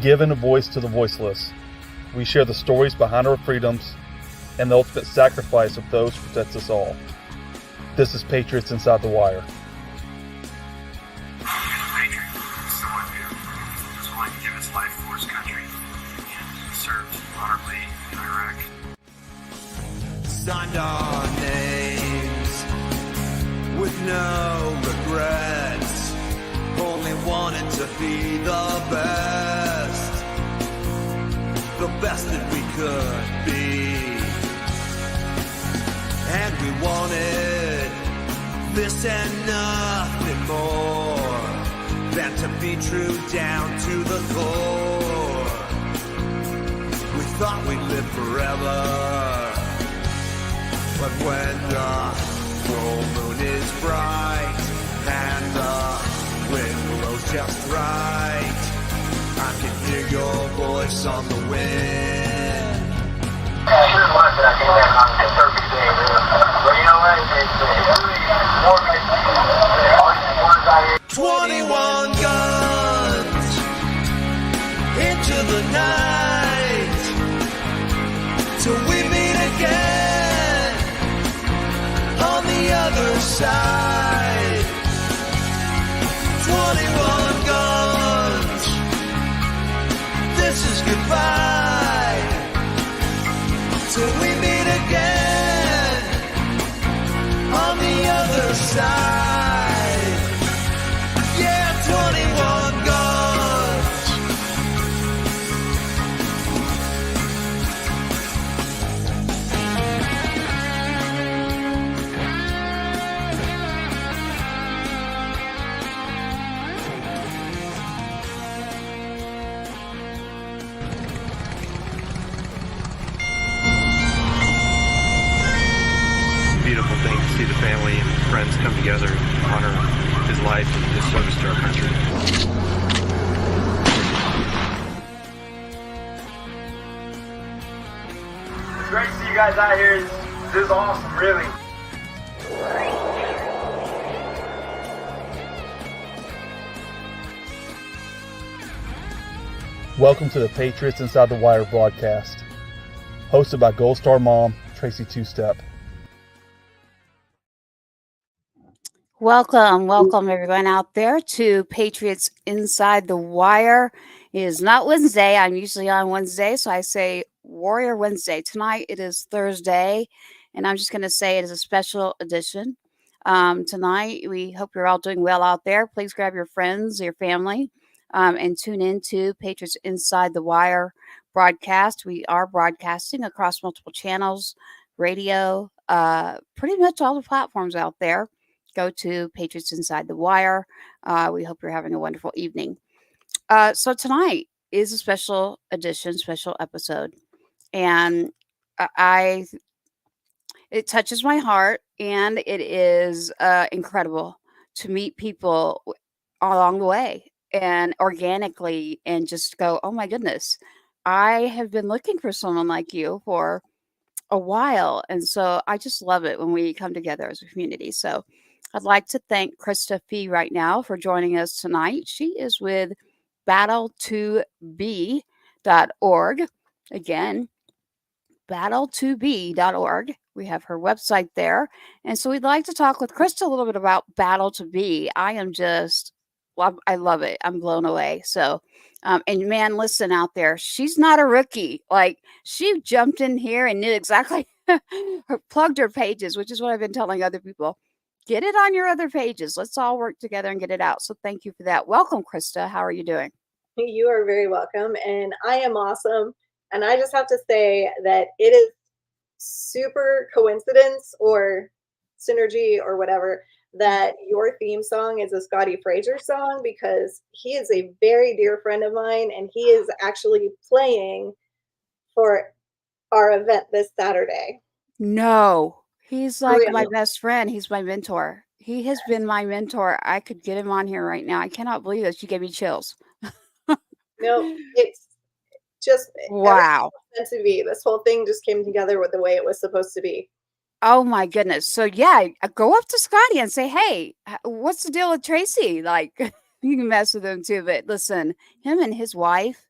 Giving a voice to the voiceless, we share the stories behind our freedoms and the ultimate sacrifice of those who protect us all. This is Patriots Inside the Wire. Patriot, someone who was willing to give his life for his country and served honorably in Iraq. Signed our names with no regrets. Only wanted to be the best that we could be. And we wanted this and nothing more than to be true down to the core. We thought we'd live forever, but when the full moon is bright and the wind blows just right, I can hear your voice on the wind. Here's one that I came back on the perfect day, but you know what? It's really more like 21 guns into the night till we meet again on the other side. 21 guns, this is goodbye till we meet again on the other side. Yeah, 21 guns. Beautiful thing to see the family and friends come together and honor his life and his service to our country. It's great to see you guys out here. This is awesome, really. Welcome to the Patriots Inside the Wire broadcast, hosted by Gold Star mom, Tracy Two-Step. Welcome everyone out there to Patriots Inside the Wire. It is not Wednesday. I'm usually on Wednesday, so I say Warrior Wednesday. Tonight it is Thursday, and I'm just going to say it is a special edition. Tonight, we hope you're all doing well out there. Please grab your friends, your family, and tune in to Patriots Inside the Wire broadcast. We are broadcasting across multiple channels, radio, pretty much all the platforms out there. Go to Patriots Inside the Wire. We hope you're having a wonderful evening. So tonight is a special edition, special episode. And it touches my heart, and it is incredible to meet people along the way and organically and just go, oh my goodness, I have been looking for someone like you for a while. And so I just love it when we come together as a community. So I'd like to thank Krista right now for joining us tonight. She is with BATTLE2BE.org. Again, BATTLE2BE.org. We have her website there. And so we'd like to talk with Krista a little bit about Battle2Be. I love it. I'm blown away. So, and man, listen out there. She's not a rookie. Like, she jumped in here and knew exactly, plugged her pages, which is what I've been telling other people. Get it on your other pages. Let's all work together and get it out. So thank you for that. Welcome, Krista. How are you doing? You are very welcome. And I am awesome. And I just have to say that it is super coincidence or synergy or whatever that your theme song is a Scotty Fraser song, because he is a very dear friend of mine, and he is actually playing for our event this Saturday. No. He's like my best friend. He's my mentor. He has been my mentor. I could get him on here right now. I cannot believe this. You gave me chills. No, it's just wow. Meant to be. This whole thing just came together with the way it was supposed to be. Oh my goodness. So yeah, go up to Scotty and say, hey, what's the deal with Tracy? Like, you can mess with him too. But listen, him and his wife,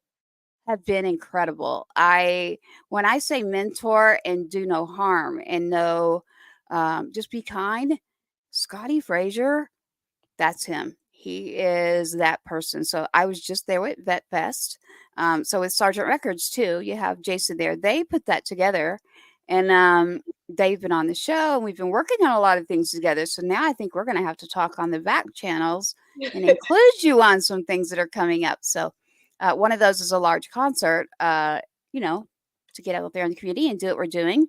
have been incredible. When I say mentor and do no harm and just be kind, Scotty Frazier, that's him. He is that person. So I was just there with Vet Fest. So with Sergeant Records too, you have Jason there. They put that together, and they've been on the show, and we've been working on a lot of things together. So now I think we're going to have to talk on the back channels and include you on some things that are coming up. So one of those is a large concert, to get out there in the community and do what we're doing.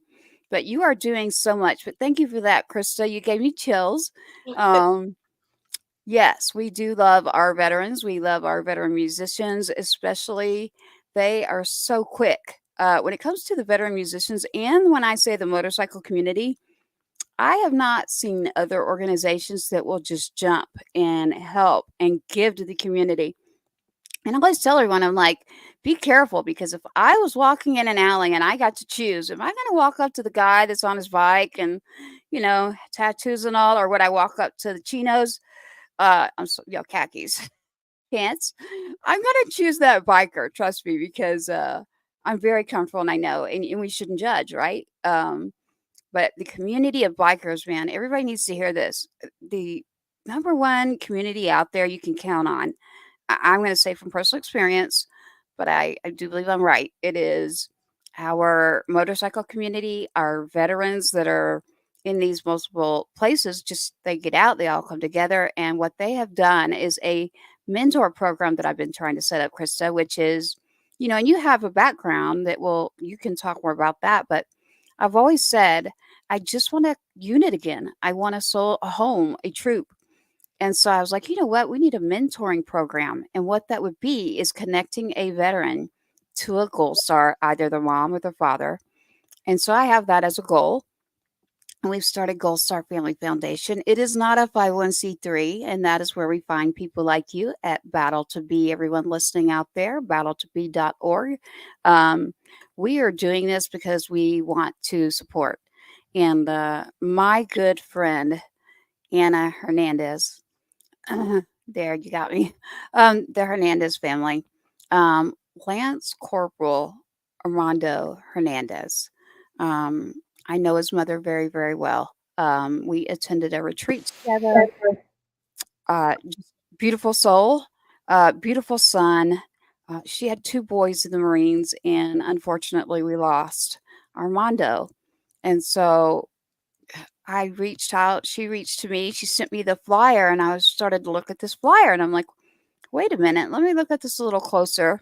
But you are doing so much. But thank you for that, Krista. You gave me chills. Yes, we do love our veterans. We love our veteran musicians, especially. They are so quick. When it comes to the veteran musicians, and when I say the motorcycle community, I have not seen other organizations that will just jump and help and give to the community. And I always tell everyone, I'm like, be careful, because if I was walking in an alley and I got to choose, am I going to walk up to the guy that's on his bike and, tattoos and all, or would I walk up to the chinos? Khakis, pants. I'm gonna choose that biker, trust me, because I'm very comfortable and I know, and we shouldn't judge, right? But the community of bikers, man, everybody needs to hear this. The number one community out there you can count on. I'm going to say from personal experience, but I do believe I'm right. It is our motorcycle community, our veterans that are in these multiple places. Just they get out, they all come together. And what they have done is a mentor program that I've been trying to set up, Krista, which is, and you have a background you can talk more about that. But I've always said, I just want a unit again. I want a home, a troop. And so I was like, you know what? We need a mentoring program. And what that would be is connecting a veteran to a Gold Star, either their mom or their father. And so I have that as a goal. And we've started Gold Star Family Foundation. It is not a 501c3, and that is where we find people like you at Battle2BE. Everyone listening out there, battle2be.org. We are doing this because we want to support. And my good friend, Anna Hernandez, there, you got me. The Hernandez family. Lance Corporal Armando Hernandez. I know his mother very, very well. We attended a retreat together. Just beautiful soul, beautiful son. She had 2 boys in the Marines, and unfortunately, we lost Armando. And so I reached out. She reached to me. She sent me the flyer, and I started to look at this flyer, and I'm like, wait a minute, let me look at this a little closer.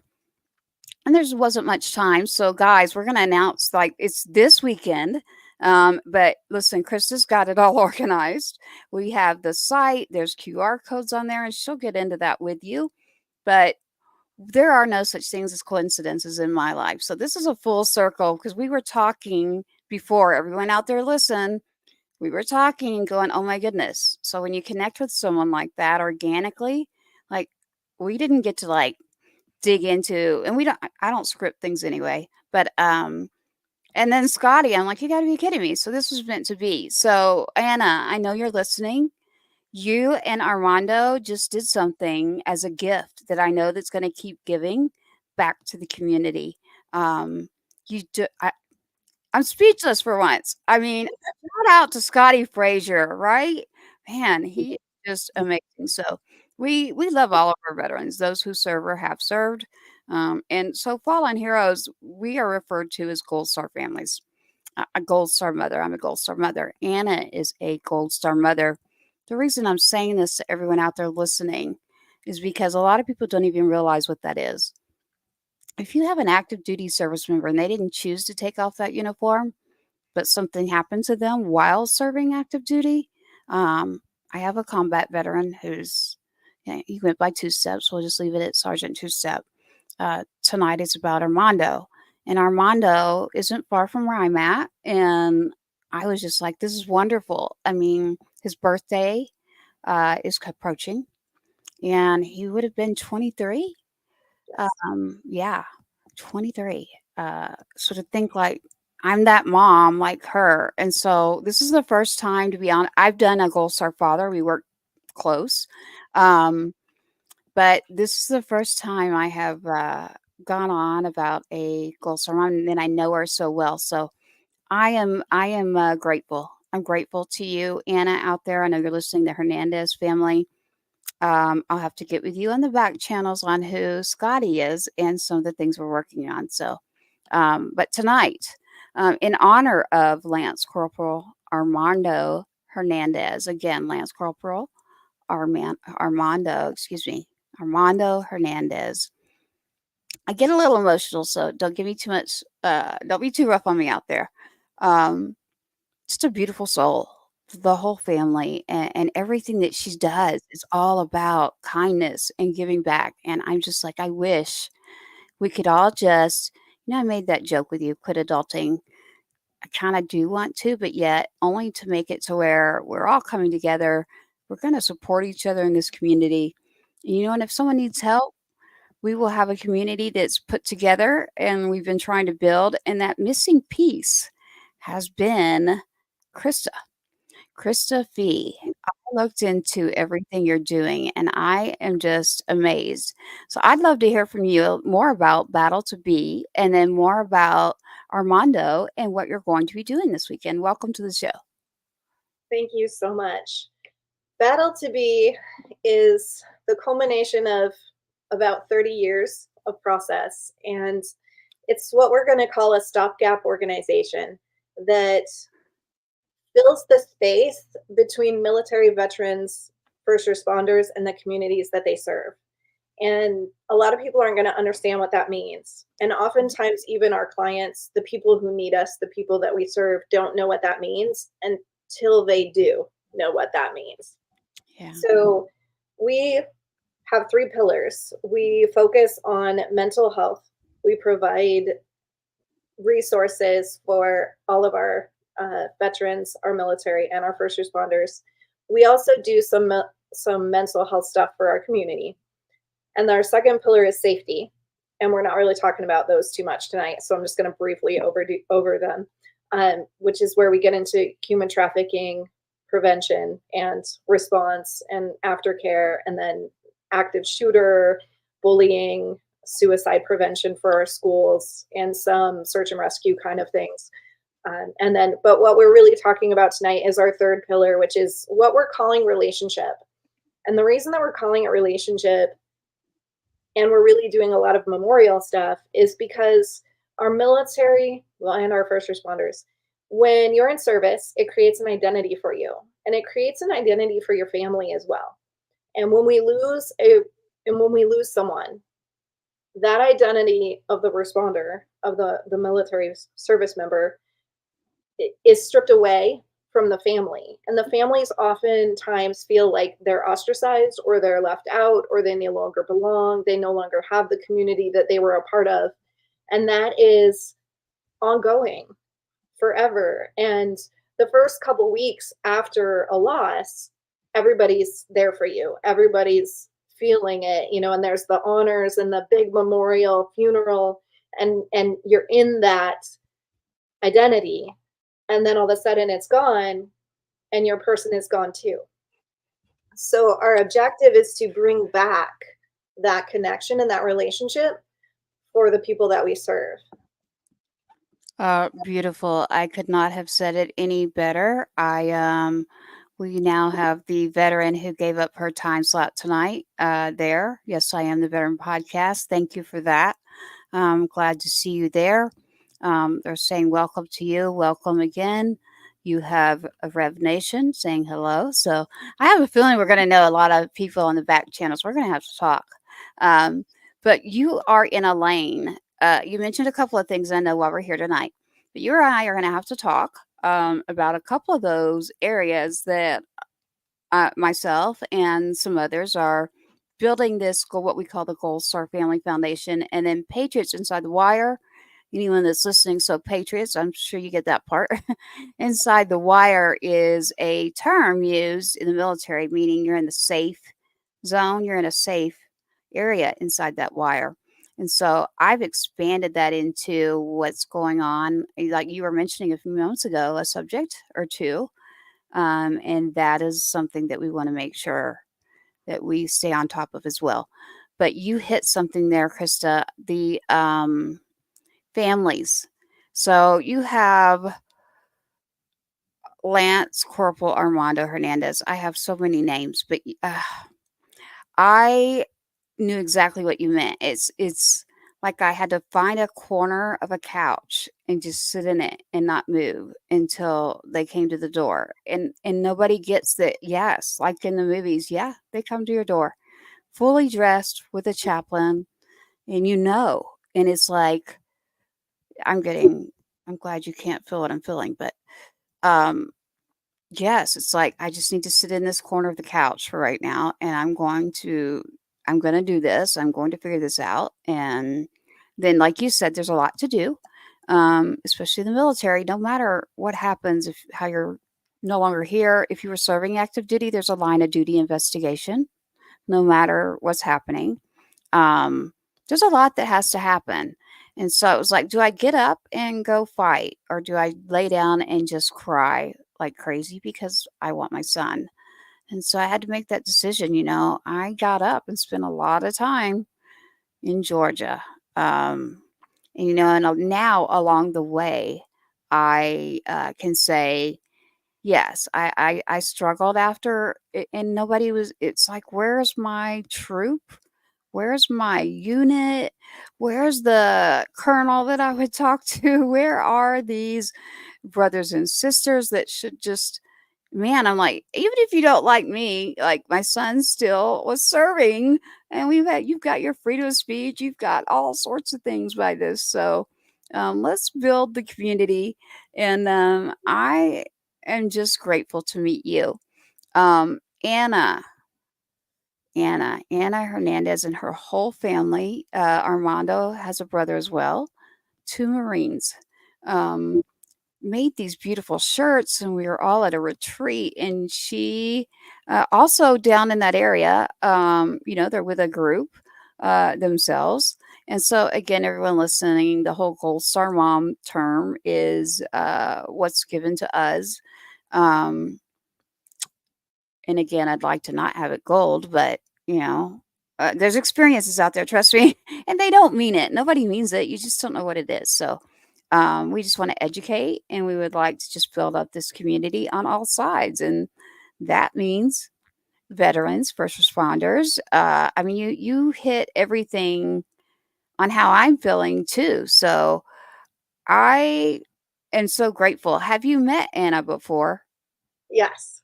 And there wasn't much time. So, guys, we're going to announce, it's this weekend. But listen, Krista's got it all organized. We have the site. There's QR codes on there, and she'll get into that with you. But there are no such things as coincidences in my life. So this is a full circle, because we were talking before. Everyone out there, listen. We were talking and going, oh my goodness. So when you connect with someone like that organically, we didn't get to dig into, and I don't script things anyway, but, and then Scotty, I'm like, you gotta be kidding me. So this was meant to be. So Anna, I know you're listening. You and Armando just did something as a gift that I know that's going to keep giving back to the community. I'm speechless for once. I mean, shout out to Scotty Frazier, right? Man, he is just amazing. So we love all of our veterans, those who serve or have served. And so fallen heroes, we are referred to as Gold Star families. A Gold Star mother. I'm a Gold Star mother. Anna is a Gold Star mother. The reason I'm saying this to everyone out there listening is because a lot of people don't even realize what that is. If you have an active duty service member and they didn't choose to take off that uniform, but something happened to them while serving active duty, I have a combat veteran he went by 2 steps. We'll just leave it at Sergeant 2-step. Tonight is about Armando. And Armando isn't far from where I'm at. And I was just like, this is wonderful. I mean, his birthday is approaching, and he would have been 23. Yeah, 23. So to think I'm that mom like her. And so this is the first time, to be honest, I've done a Gold Star father. We work close. But this is the first time I have gone on about a goal ceremony, and then I know her so well. So I am grateful. I'm grateful to you, Anna, out there. I know you're listening, to Hernandez family. I'll have to get with you on the back channels on who Scotty is and some of the things we're working on. So, but tonight, in honor of Lance Corporal Armando Hernandez, again, Lance Corporal Armando, excuse me, Armando Hernandez. I get a little emotional, so don't give me too much. Don't be too rough on me out there. Um, just a beautiful soul. The whole family and everything that she does is all about kindness and giving back. And I'm just like, I wish we could all just, I made that joke with you, quit adulting. I kind of do want to, but yet only to make it to where we're all coming together. We're going to support each other in this community. And if someone needs help, we will have a community that's put together and we've been trying to build. And that missing piece has been Krista. Krista Fee. I looked into everything you're doing and I am just amazed. So I'd love to hear from you more about Battle2BE and then more about Armando and what you're going to be doing this weekend. Welcome to the show. Thank you so much. Battle2BE is the culmination of about 30 years of process, and it's what we're going to call a stopgap organization that fills the space between military veterans, first responders, and the communities that they serve. And a lot of people aren't going to understand what that means. And oftentimes, even our clients, the people who need us, the people that we serve, don't know what that means until they do know what that means. Yeah. So we have 3 pillars. We focus on mental health. We provide resources for all of our veterans, our military, and our first responders. We also do some mental health stuff for our community. And our second pillar is safety. And we're not really talking about those too much tonight, so I'm just going to briefly over them, which is where we get into human trafficking, prevention and response, and aftercare, and then active shooter, bullying, suicide prevention for our schools, and some search and rescue kind of things. But what we're really talking about tonight is our third pillar, which is what we're calling relationship. And the reason that we're calling it relationship, and we're really doing a lot of memorial stuff, is because our military, and our first responders, when you're in service, it creates an identity for you, and it creates an identity for your family as well. And when we lose someone, that identity of the responder, of the military service member, is stripped away from the family. And the families oftentimes feel like they're ostracized, or they're left out, or they no longer belong. They no longer have the community that they were a part of. And that is ongoing forever. And the first couple weeks after a loss, everybody's there for you. Everybody's feeling it, and there's the honors and the big memorial funeral, and you're in that identity. And then all of a sudden it's gone, and your person is gone too. So our objective is to bring back that connection and that relationship for the people that we serve. Beautiful. I could not have said it any better. We now have the veteran who gave up her time slot tonight there. Yes, I am the Veteran Podcast. Thank you for that. I'm glad to see you there. They're saying welcome to you. Welcome again. You have a Rev Nation saying hello. So I have a feeling we're going to know a lot of people on the back channels. We're going to have to talk. But you are in a lane. You mentioned a couple of things I know while we're here tonight. But you and I are going to have to talk about a couple of those areas that myself and some others are building this goal, what we call the Gold Star Family Foundation, and then Patriots Inside the Wire. Anyone that's listening, so Patriots, I'm sure you get that part. Inside the Wire is a term used in the military, meaning you're in the safe zone, you're in a safe area inside that wire. And so I've expanded that into what's going on, like you were mentioning a few moments ago, a subject or two. And that is something that we want to make sure that we stay on top of as well. But you hit something there, Krista, the families. So you have Lance Corporal Armando Hernandez. I have so many names, but I knew exactly what you meant. It's like I had to find a corner of a couch and just sit in it and not move until they came to the door. And nobody gets that. Yes, like in the movies, yeah, they come to your door fully dressed with a chaplain, and and it's like I'm glad you can't feel what I'm feeling, but um yes, it's like I just need to sit in this corner of the couch for right now, and I'm going to do this. I'm going to figure this out. And then, like you said, there's a lot to do, especially in the military. No matter what happens, if how you're no longer here, if you were serving active duty, there's a line of duty investigation. No matter what's happening, um, there's a lot that has to happen. And so it was like, do I get up and go fight, or do I lay down and just cry like crazy because I want my son? And so I had to make that decision. I got up and spent a lot of time in Georgia. And now along the way, I can say, yes, I struggled after, and nobody was, it's like, where's my troop? Where's my unit? Where's the colonel that I would talk to? Where are these brothers and sisters that should just, man, I'm like, even if you don't like me, like my son still was serving, and you've got your freedom of speech, you've got all sorts of things by this. So let's build the community. And I am just grateful to meet you. Um, Anna, Anna Hernandez and her whole family. Armando has a brother as well, two Marines. Um, Made these beautiful shirts, and we were all at a retreat, and she also down in that area, they're with a group themselves. And so again, everyone listening, the whole Gold Star Mom term is what's given to us. um, and again, I'd like to not have it gold, but there's experiences out there, trust me, and they don't mean it. Nobody means it. You just don't know what it is. So we just want to educate, and we would like to just build up this community on all sides. And that means veterans, first responders. I mean, you hit everything on how I'm feeling too. So I am so grateful. Have you met Anna before? Yes.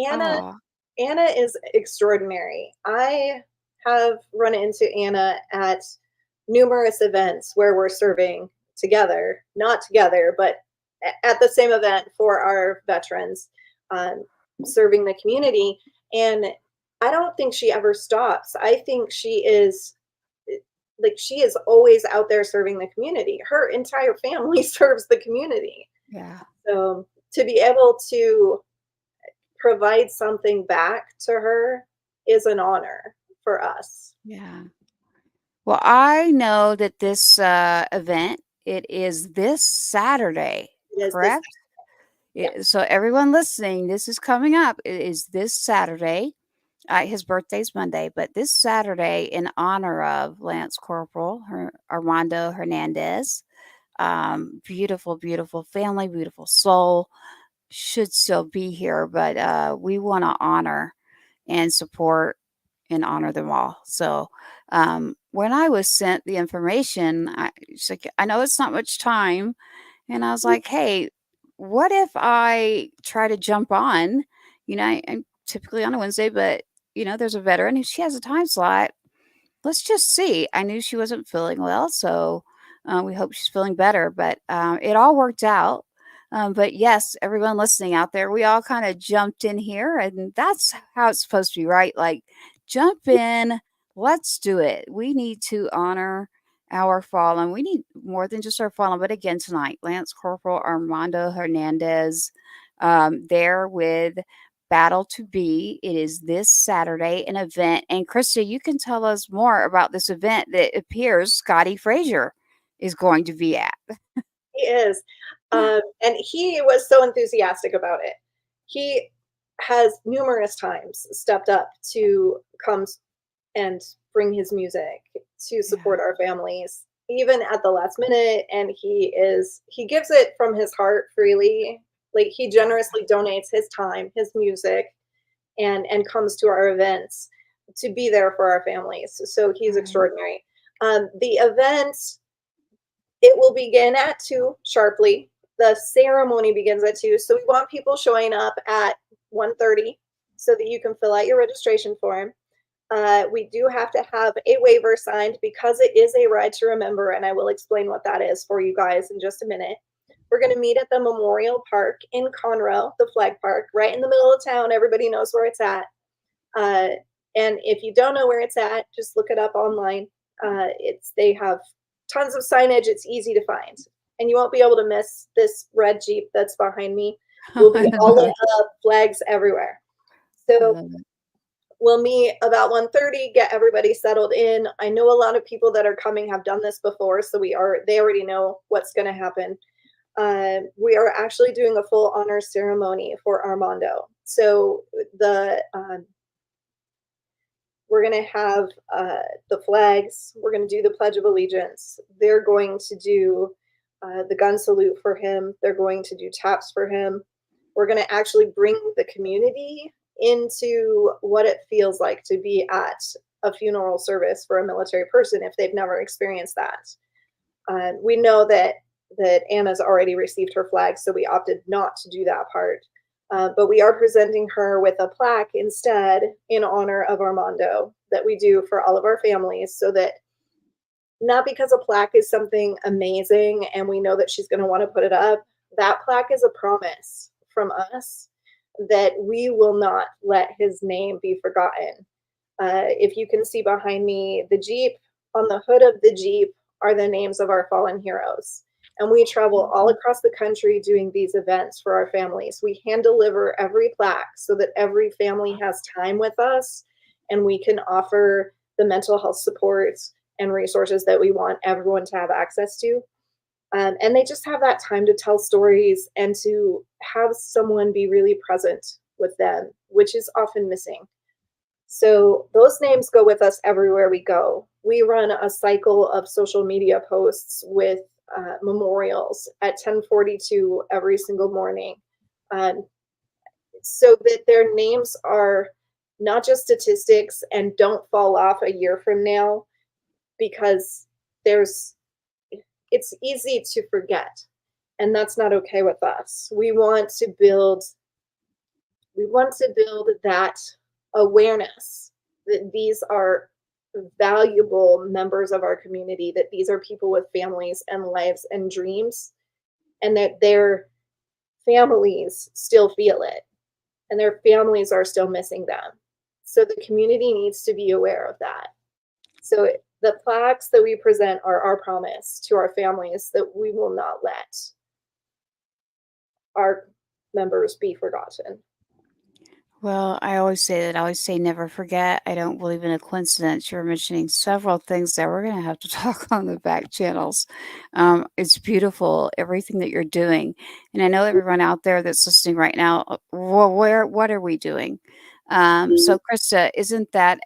Anna Oh, Anna is extraordinary. I have run into Anna at numerous events where we're serving together, not together, but at the same event for our veterans, um, serving the community. And I don't think she ever stops. I think she is always out there serving the community. Her entire family serves the community. yeah. So to be able to provide something back to her is an honor for us. Yeah. Well, I know that this event, it is this Saturday, It is this, correct? yeah, So everyone listening, this is coming up. It is this Saturday. His birthday's Monday, but this Saturday, in honor of Lance Corporal Armando Hernandez, beautiful, beautiful family, beautiful soul, should still be here, but we want to honor and support and honor them all. So when I was sent the information, she's like, I know it's not much time. And I was like, hey, what if I try to jump on? I'm typically on a Wednesday, but there's a veteran who she has a time slot. Let's just see. I knew she wasn't feeling well, so we hope she's feeling better. But it all worked out. But yes, everyone listening out there, we all kind of jumped in here, and that's how it's supposed to be, right? Like, jump in, let's do it. We need to honor our fallen. We need more than just our fallen. But again, tonight, Lance Corporal Armando Hernandez, there with Battle2BE. It is this Saturday, an event. And Krista, you can tell us more about this event that appears Scotty Frazier is going to be at. he is. And he was so enthusiastic about it. He has numerous times stepped up to come and bring his music to support our families, even at the last minute. And he gives it from his heart freely. Like, he generously donates his time, his music, and comes to our events to be there for our families. So he's extraordinary. The event, it will begin at 2 sharply. The ceremony begins at 2. So we want people showing up at 1:30 so that you can fill out your registration form. We do have to have a waiver signed because it is a ride to remember, and I will explain what that is for you guys in just a minute. We're going to meet at the Memorial Park in Conroe, the flag park, right in the middle of town. Everybody knows where it's at. And if you don't know where it's at, just look it up online. They have tons of signage. It's easy to find. And you won't be able to miss this red Jeep that's behind me. We'll be all lit up, flags everywhere. So we'll meet about 1:30, get everybody settled in. I know a lot of people that are coming have done this before, so they already know what's going to happen. We are actually doing a full honor ceremony for Armando. So we're going to have the flags. We're going to do the Pledge of Allegiance. They're going to do the gun salute for him. They're going to do taps for him. We're going to actually bring the community into what it feels like to be at a funeral service for a military person if they've never experienced that. We know that Anna's already received her flag, so we opted not to do that part. But we are presenting her with a plaque instead in honor of Armando that we do for all of our families, so that, not because a plaque is something amazing and we know that she's going to want to put it up, that plaque is a promise from us that we will not let his name be forgotten. If you can see behind me, the Jeep, on the hood of the Jeep are the names of our fallen heroes. And we travel all across the country doing these events for our families. We hand deliver every plaque so that every family has time with us and we can offer the mental health supports and resources that we want everyone to have access to. And they just have that time to tell stories and to have someone be really present with them, which is often missing. So those names go with us everywhere we go. We run a cycle of social media posts with memorials at 10:42 every single morning, so that their names are not just statistics and don't fall off a year from now, because it's easy to forget, and that's not okay with us. We want to build that awareness that these are valuable members of our community, that these are people with families and lives and dreams, and that their families still feel it and their families are still missing them. So the community needs to be aware of that. So the plaques that we present are our promise to our families that we will not let our members be forgotten. Well, I always say that. I always say never forget. I don't believe in a coincidence. You're mentioning several things that we're going to have to talk on the back channels. It's beautiful, everything that you're doing. And I know everyone out there that's listening right now, well, what are we doing? So Krista, isn't that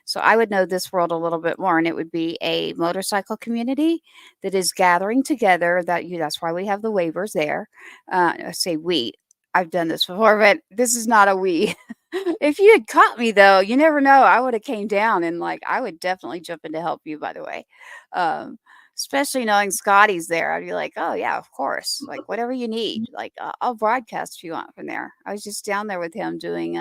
so I would know this world a little bit more, and it would be a motorcycle community that is gathering together. That's why we have the waivers there. I say we. I've done this before, but this is not a we. If you had caught me though, you never know. I would have came down and I would definitely jump in to help you, by the way. Especially knowing Scotty's there. I'd be like, oh yeah, of course. Like whatever you need. Like I'll broadcast if you want from there. I was just down there with him doing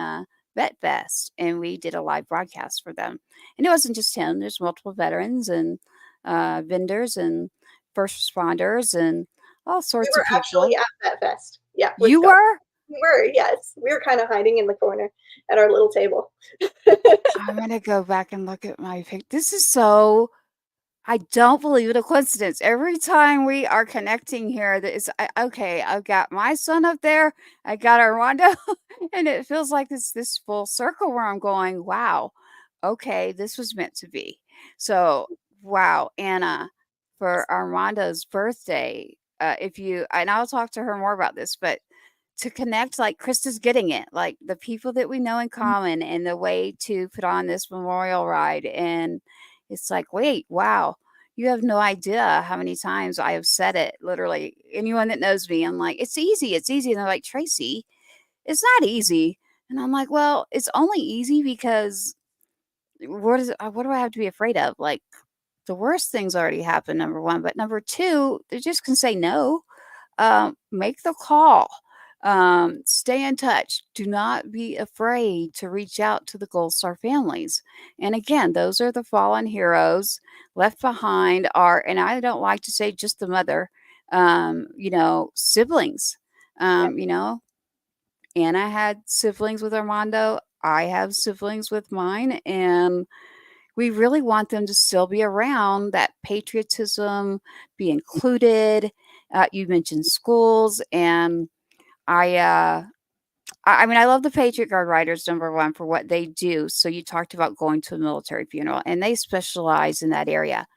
Vet Fest, and we did a live broadcast for them. And it wasn't just him. There's multiple veterans and vendors and first responders and all sorts of people. We were actually at Vet Fest. Yeah. You were? We were, yes. We were kind of hiding in the corner at our little table. I'm going to go back and look at my pic. This is so, I don't believe it a coincidence. Every time we are connecting here, okay, I've got my son up there. I got Armando. And it feels like it's this full circle where I'm going, wow, okay, this was meant to be. So, wow, Anna, for Armando's birthday, and I'll talk to her more about this, but to connect, like Krista's getting it, like the people that we know in common and the way to put on this memorial ride. And it's like, wait, wow, you have no idea how many times I have said it. Literally, anyone that knows me, I'm like, it's easy, it's easy. And they're like, Tracy, it's not easy. And I'm like, well, it's only easy because what do I have to be afraid of? Like, the worst things already happened, number one. But number two, they just can say no. Make the call. Stay in touch. Do not be afraid to reach out to the Gold Star families. And again, those are the fallen heroes left behind are, and I don't like to say just the mother, siblings. Yep. Anna had siblings with Armando. I have siblings with mine, and we really want them to still be around, that patriotism, be included. You mentioned schools, and I mean, I love the Patriot Guard Riders, number one, for what they do. So you talked about going to a military funeral, and they specialize in that area.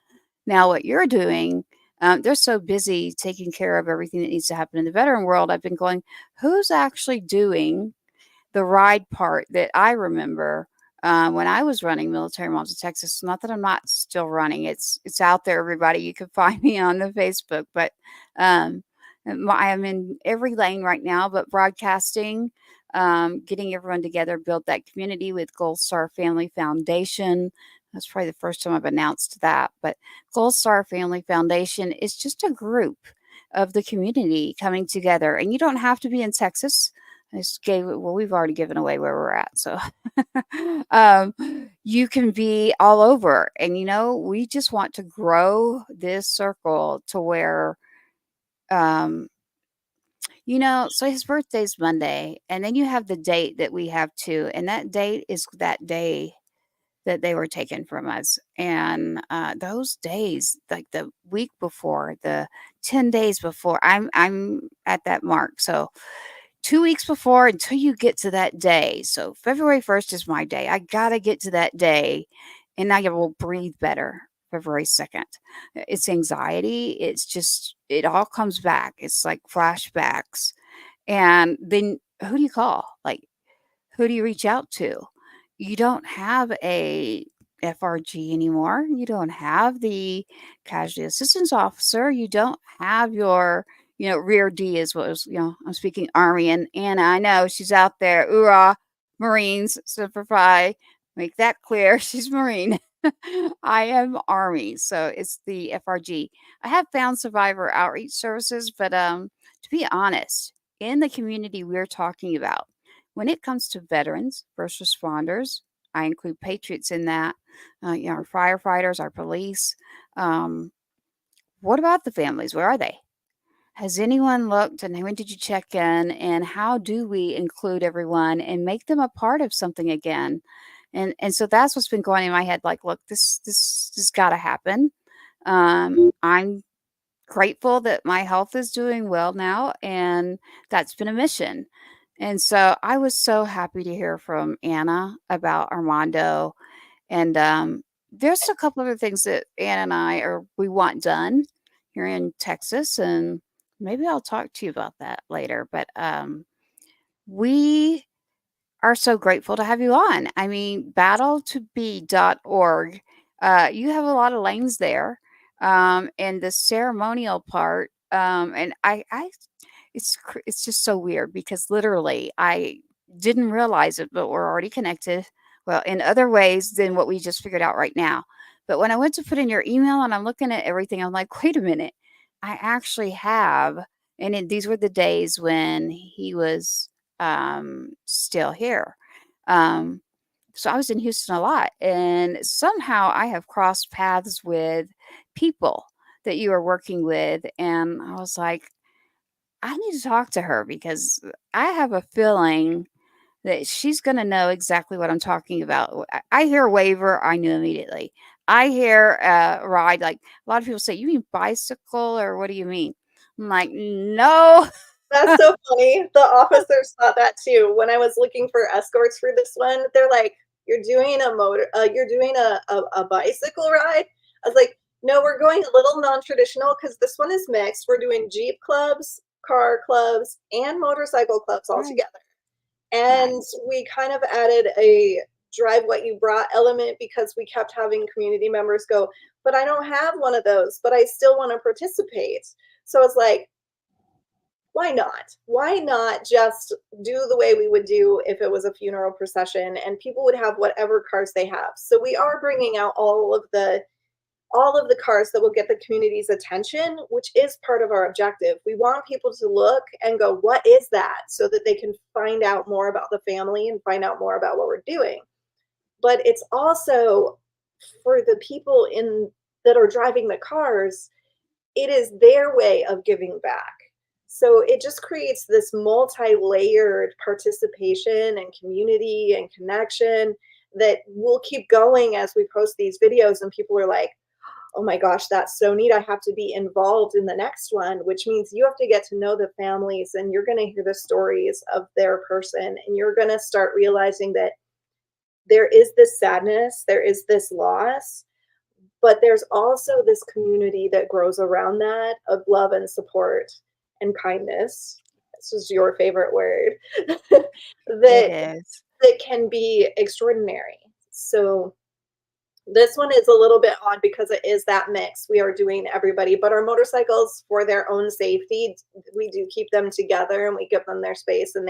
Now, what you're doing, they're so busy taking care of everything that needs to happen in the veteran world. I've been going, who's actually doing the ride part that I remember when I was running Military Moms of Texas. Not that I'm not still running; it's out there. Everybody, you can find me on the Facebook. But I am in every lane right now. But broadcasting, getting everyone together, build that community with Gold Star Family Foundation. That's probably the first time I've announced that. But Gold Star Family Foundation is just a group of the community coming together, and you don't have to be in Texas. I just gave it. Well, we've already given away where we're at, so you can be all over. And we just want to grow this circle to where, so his birthday's Monday, and then you have the date that we have too, and that date is that day that they were taken from us. And those days, like the week before, the 10 days before, I'm at that mark. So 2 weeks before until you get to that day. So February 1st is my day. I got to get to that day, and I will breathe better February 2nd. It's anxiety. It's just, it all comes back. It's like flashbacks. And then who do you call? Like, who do you reach out to? You don't have a FRG anymore. You don't have the casualty assistance officer. You don't have your, rear D is what was, I'm speaking Army, and Anna, I know she's out there. Hoorah, Marines, Semper Fi. Make that clear. She's Marine. I am Army. So it's the FRG. I have found survivor outreach services, but to be honest, in the community we're talking about, when it comes to veterans, first responders, I include patriots in that, our firefighters, our police. What about the families? Where are they? Has anyone looked, and when did you check in, and how do we include everyone and make them a part of something again? And so that's what's been going in my head. Like, look, this has got to happen. I'm grateful that my health is doing well now, and that's been a mission. And so I was so happy to hear from Anna about Armando. And there's a couple other things that Anna and we want done here in Texas, and maybe I'll talk to you about that later. But we are so grateful to have you on. I mean, BATTLE2BE.org. You have a lot of lanes there, and the ceremonial part. And it's just so weird because literally I didn't realize it, but we're already connected. Well, in other ways than what we just figured out right now. But when I went to put in your email and I'm looking at everything, I'm like, wait a minute, I actually have. And these were the days when he was still here. So I was in Houston a lot, and somehow I have crossed paths with people that you are working with. And I was like, I need to talk to her because I have a feeling that she's going to know exactly what I'm talking about. I hear waiver, I knew immediately. I hear ride, like a lot of people say, you mean bicycle, or what do you mean? I'm like, no. That's so funny. The officers thought that too. When I was looking for escorts for this one, they're like, "You're doing a bicycle ride?" I was like, "No, we're going a little non-traditional because this one is mixed. We're doing Jeep clubs car clubs and motorcycle clubs all Right. together. And Nice. we kind of added a drive what you brought element because we kept having community members go, but I don't have one of those, but I still want to participate. So it's like, why not? Why not just do the way we would do if it was a funeral procession and people would have whatever cars they have. So we are bringing out all of the cars that will get the community's attention, which is part of our objective. We want people to look and go, what is that? So that they can find out more about the family and find out more about what we're doing. But it's also for the people in that are driving the cars, it is their way of giving back. So it just creates this multi-layered participation and community and connection that will keep going as we post these videos and people are like, oh my gosh, that's so neat. I have to be involved in the next one, which means you have to get to know the families and you're going to hear the stories of their person and you're going to start realizing that there is this sadness, there is this loss, but there's also this community that grows around that of love and support and kindness. This is your favorite word. It that is. that can be extraordinary. So this one is a little bit odd because it is that mix. We are doing everybody, but our motorcycles, for their own safety, we do keep them together and we give them their space, and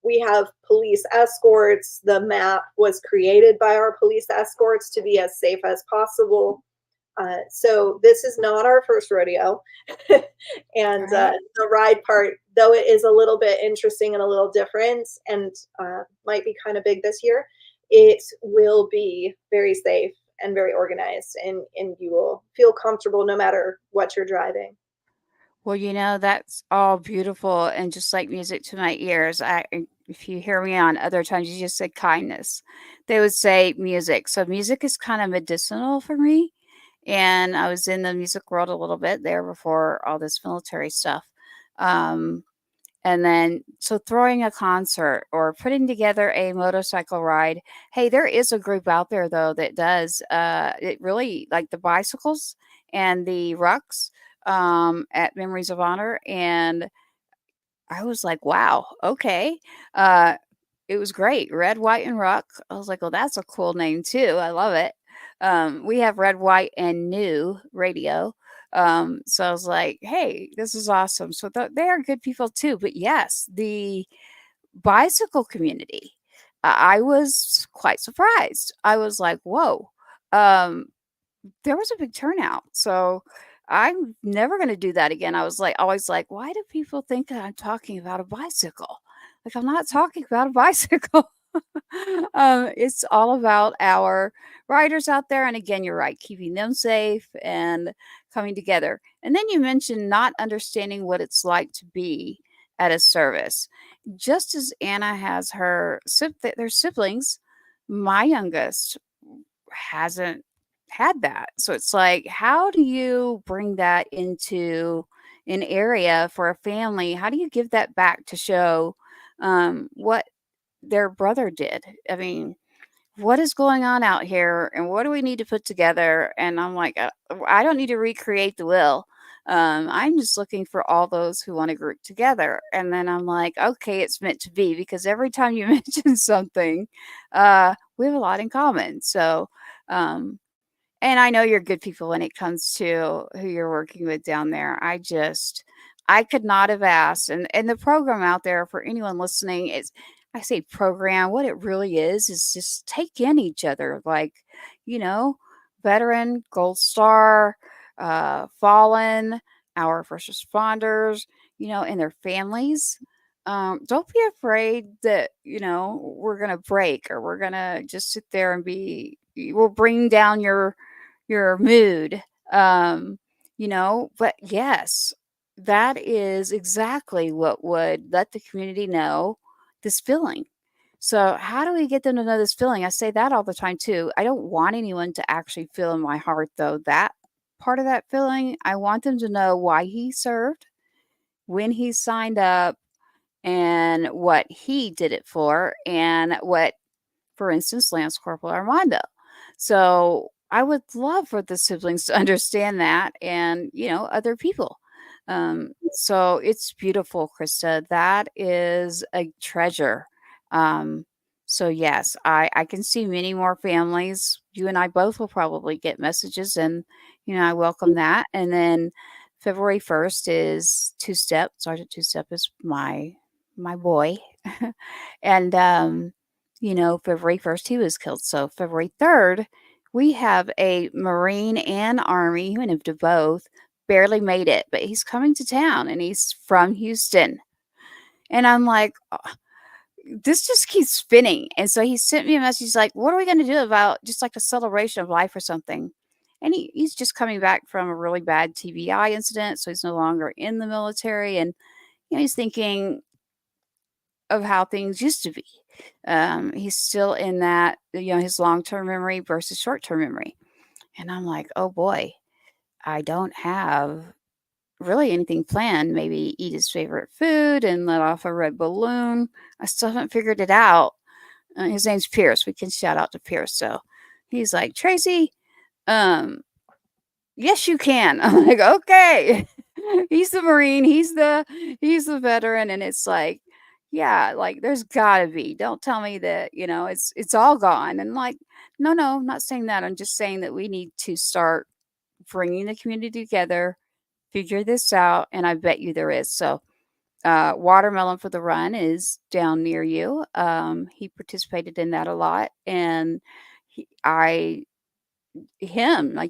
we have police escorts. The map was created by our police escorts to be as safe as possible. So this is not our first rodeo. And Right. the ride part, though it is a little bit interesting and a little different and might be kind of big this year, it will be very safe and very organized, and you will feel comfortable no matter what you're driving. Well, that's all beautiful and just like music to my ears. If you hear me on other times, you just said kindness. They would say music. So music is kind of medicinal for me. And I was in the music world a little bit there before all this military stuff. Um, and then, so throwing a concert or putting together a motorcycle ride. Hey, there is a group out there though that does it really like the bicycles and the rucks at Memories of Honor. And I was like, wow, okay. Uh, it was great. Red, White, and Ruck. I was like, well, that's a cool name too. I love it. We have Red, White, and New radio. So I was like, hey, this is awesome. So they are good people too. But yes, the bicycle community, I was quite surprised. I was like, whoa. Um, there was a big turnout. So I'm never going to do that again. I was like, always like, why do people think that I'm talking about a bicycle? Like, I'm not talking about a bicycle. It's all about our riders out there. And again, you're right, keeping them safe and coming together. And then you mentioned not understanding what it's like to be at a service. Just as Anna has their siblings, my youngest hasn't had that. So it's like, how do you bring that into an area for a family? How do you give that back to show what their brother did? I mean, what is going on out here and what do we need to put together? And I'm like, I don't need to recreate the will. I'm just looking for all those who want to group together. And then I'm like, okay, it's meant to be because every time you mention something, we have a lot in common. So, and I know you're good people when it comes to who you're working with down there. I could not have asked. And the program out there for anyone listening is, I say program, what it really is just take in each other. Like, you know, veteran, gold star, fallen, our first responders, and their families. Don't be afraid that, we're going to break or we're going to just sit there and we'll bring down your mood. But yes, that is exactly what would let the community know this feeling. So how do we get them to know this feeling? I say that all the time too. I don't want anyone to actually feel in my heart though that part of that feeling. I want them to know why he served, when he signed up, and what he did it for, and what, for instance, Lance Corporal Armando. So I would love for the siblings to understand that, and other people. So it's beautiful, Krista. That is a treasure. So yes, I can see many more families. You and I both will probably get messages, and I welcome that. And then February 1st is Two Step. Sergeant Two Step is my boy, and February 1st he was killed. So February 3rd, we have a Marine and Army, who went to both, barely made it, but he's coming to town and he's from Houston. And I'm like, this just keeps spinning. And so he sent me a message like, what are we going to do about just like a celebration of life or something? And he's just coming back from a really bad TBI incident. So he's no longer in the military. And he's thinking of how things used to be. He's still in that, his long-term memory versus short-term memory. And I'm like, oh boy, I don't have really anything planned. Maybe eat his favorite food and let off a red balloon. I still haven't figured it out. His name's Pierce. We can shout out to Pierce. So he's like, Tracy, yes, you can. I'm like, okay. He's the Marine. He's the veteran. And it's like, yeah, like there's gotta be. Don't tell me that, it's all gone. And like, no, I'm not saying that. I'm just saying that we need to start bringing the community together, figure this out, and I bet you there is. So, Watermelon for the Run is down near you. He participated in that a lot, and he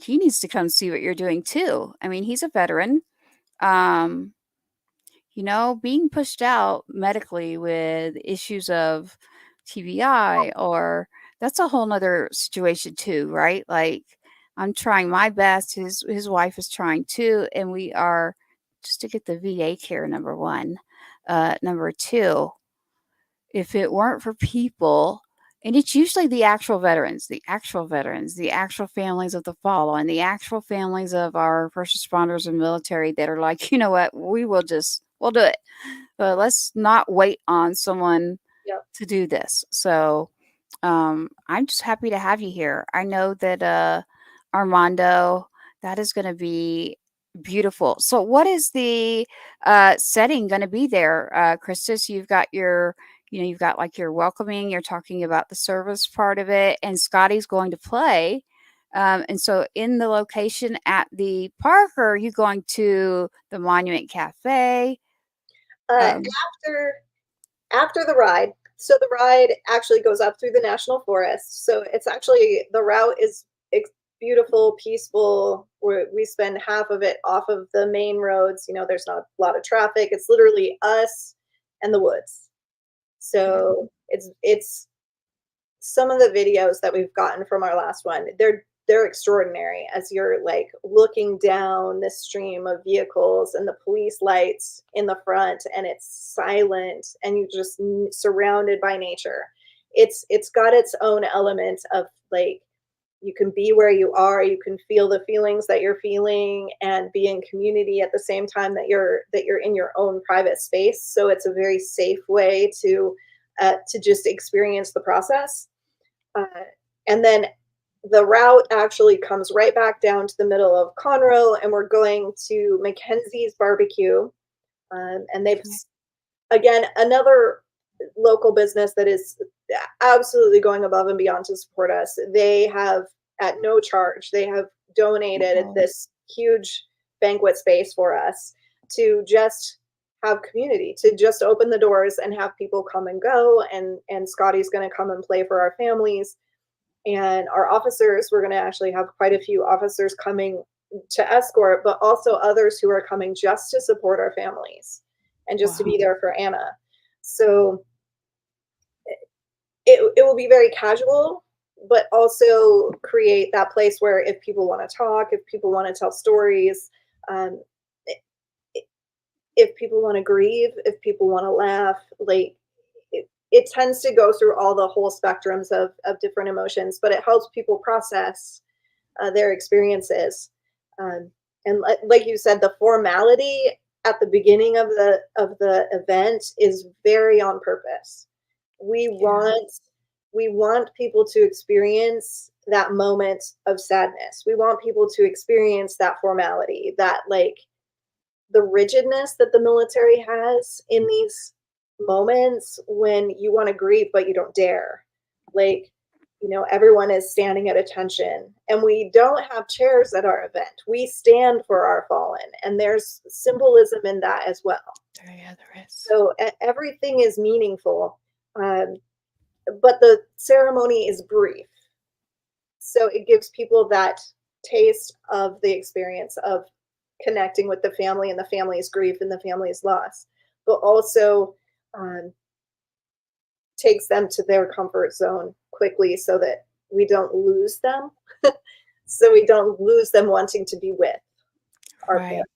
needs to come see what you're doing too. I mean, he's a veteran. Um, being pushed out medically with issues of TBI, or that's a whole nother situation too, right? Like, I'm trying my best. His wife is trying too, and we are just to get the VA care, number one. Number two, if it weren't for people, and it's usually the actual veterans, the actual families of the fallen, the actual families of our first responders and military that are like, you know what, we'll do it. But let's not wait on someone to do this. So I'm just happy to have you here. I know that Armando, that is going to be beautiful. So what is the setting going to be there, Christus? You've got like your welcoming, you're talking about the service part of it, and Scotty's going to play. And so in the location at the park, or are you going to the Monument Cafe? After the ride. So the ride actually goes up through the national forest. So it's actually, the route is beautiful, peaceful. We spend half of it off of the main roads. There's not a lot of traffic. It's literally us and the woods. So it's some of the videos that we've gotten from our last one, they're extraordinary, as you're like looking down this stream of vehicles and the police lights in the front, and it's silent and you're just surrounded by nature. It's got its own element of like, you can be where you are, you can feel the feelings that you're feeling, and be in community at the same time that you're in your own private space. So it's a very safe way to just experience the process. And then the route actually comes right back down to the middle of Conroe, and we're going to Mackenzie's Barbecue. And they've, again, another local business that is absolutely going above and beyond to support us. They have, at no charge, they have donated this huge banquet space for us to just have community, to just open the doors and have people come and go. And Scotty's going to come and play for our families. And our officers, we're going to actually have quite a few officers coming to escort, but also others who are coming just to support our families and just to be there for Anna. So it will be very casual, but also create that place where if people want to talk, if people want to tell stories, if people want to grieve, if people want to laugh, like it tends to go through all the whole spectrums of different emotions, but it helps people process their experiences. And like you said, the formality at the beginning of the event is very on purpose. We want people to experience that moment of sadness. We want people to experience that formality, that like the rigidness that the military has in these moments when you want to grieve but you don't dare. Like, everyone is standing at attention, and we don't have chairs at our event. We stand for our fallen, and there's symbolism in that as well. Yeah, there is. So everything is meaningful, but the ceremony is brief. So it gives people that taste of the experience of connecting with the family and the family's grief and the family's loss, but also takes them to their comfort zone quickly so that we don't lose them. So we don't lose them wanting to be with our Right. parents.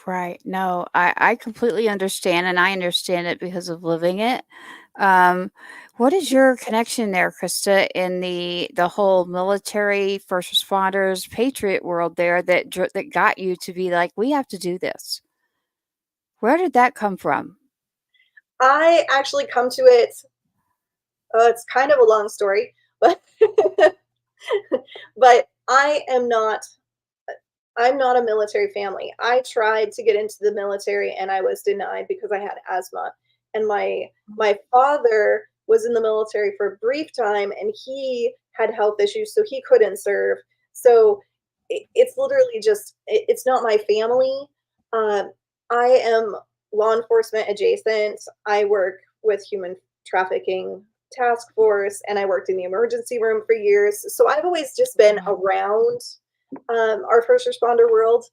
Right. No, I completely understand, and I understand it because of living it. What is your connection there, Krista, in the whole military, first responders, patriot world there that got you to be like, we have to do this? Where did that come from? I actually come to it, it's kind of a long story, but but I'm not a military family. I tried to get into the military and I was denied because I had asthma. And my father was in the military for a brief time and he had health issues, so he couldn't serve. So it's literally just it's not my family. I am law enforcement adjacent. I work with human trafficking task force and I worked in the emergency room for years. So I've always just been around our first responder world.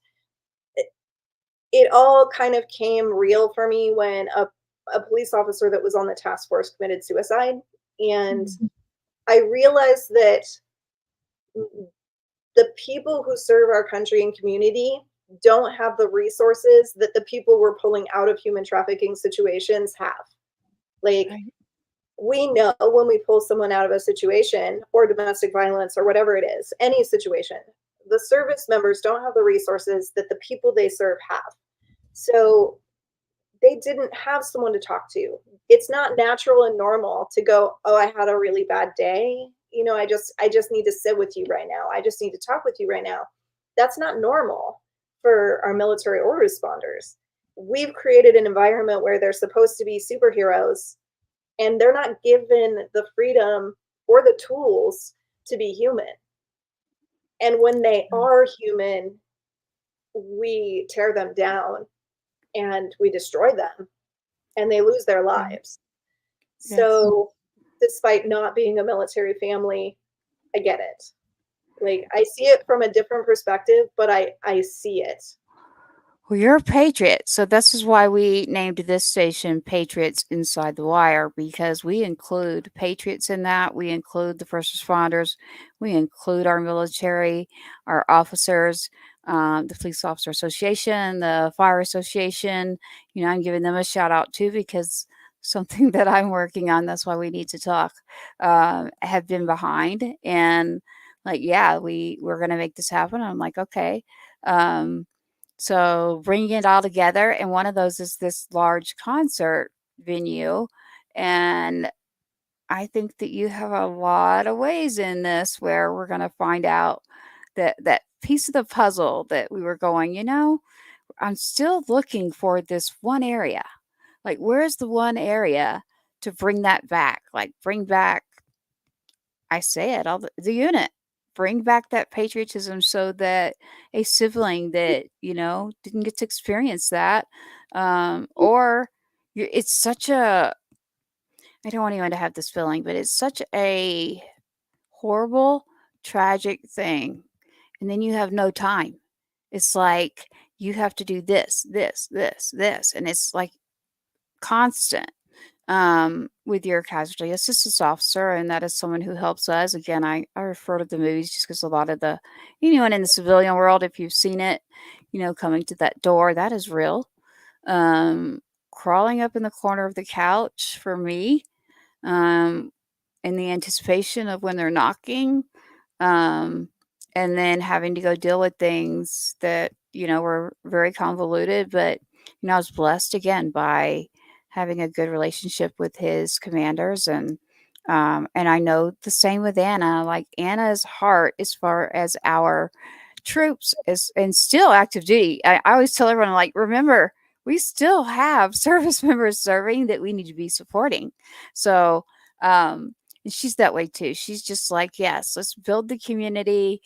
It all kind of came real for me when a police officer that was on the task force committed suicide. And I realized that the people who serve our country and community don't have the resources that the people we're pulling out of human trafficking situations have. Like, we know when we pull someone out of a situation or domestic violence or whatever it is, any situation, the service members don't have the resources that the people they serve have. So they didn't have someone to talk to. It's not natural and normal to go, oh, I had a really bad day. I just need to sit with you right now. I just need to talk with you right now. That's not normal for our military or responders. We've created an environment where they're supposed to be superheroes and they're not given the freedom or the tools to be human. And when they are human, we tear them down and we destroy them and they lose their lives. Yes. So despite not being a military family, I get it. Like, I see it from a different perspective, but I see it. Well, you're a patriot, so this is why we named this station Patriots Inside the Wire, because we include patriots in that. We include the first responders. We include our military, our officers, the Police Officer Association, the Fire Association. I'm giving them a shout out too, because something that I'm working on, that's why we need to talk, have been behind. And like, yeah, we're going to make this happen. I'm like, okay. So bringing it all together, and one of those is this large concert venue. And I think that you have a lot of ways in this where we're going to find out that piece of the puzzle that we were going, I'm still looking for this one area. Like, where's the one area to bring that back? Like, bring back, I say it, all the unit. Bring back that patriotism so that a sibling that, didn't get to experience that, or it's such a, I don't want anyone to have this feeling, but it's such a horrible, tragic thing. And then you have no time. It's like you have to do this, this, this, this. And it's like constant. With your casualty assistance officer, and that is someone who helps us. Again, I refer to the movies just because a lot of the, anyone in the civilian world, if you've seen it, coming to that door, that is real. Crawling up in the corner of the couch for me, in the anticipation of when they're knocking, and then having to go deal with things that, were very convoluted, but, I was blessed again by having a good relationship with his commanders. And I know the same with Anna. Like, Anna's heart, as far as our troops and still active duty. I always tell everyone, like, remember, we still have service members serving that we need to be supporting. So, and she's that way too. She's just like, yes, let's build the community,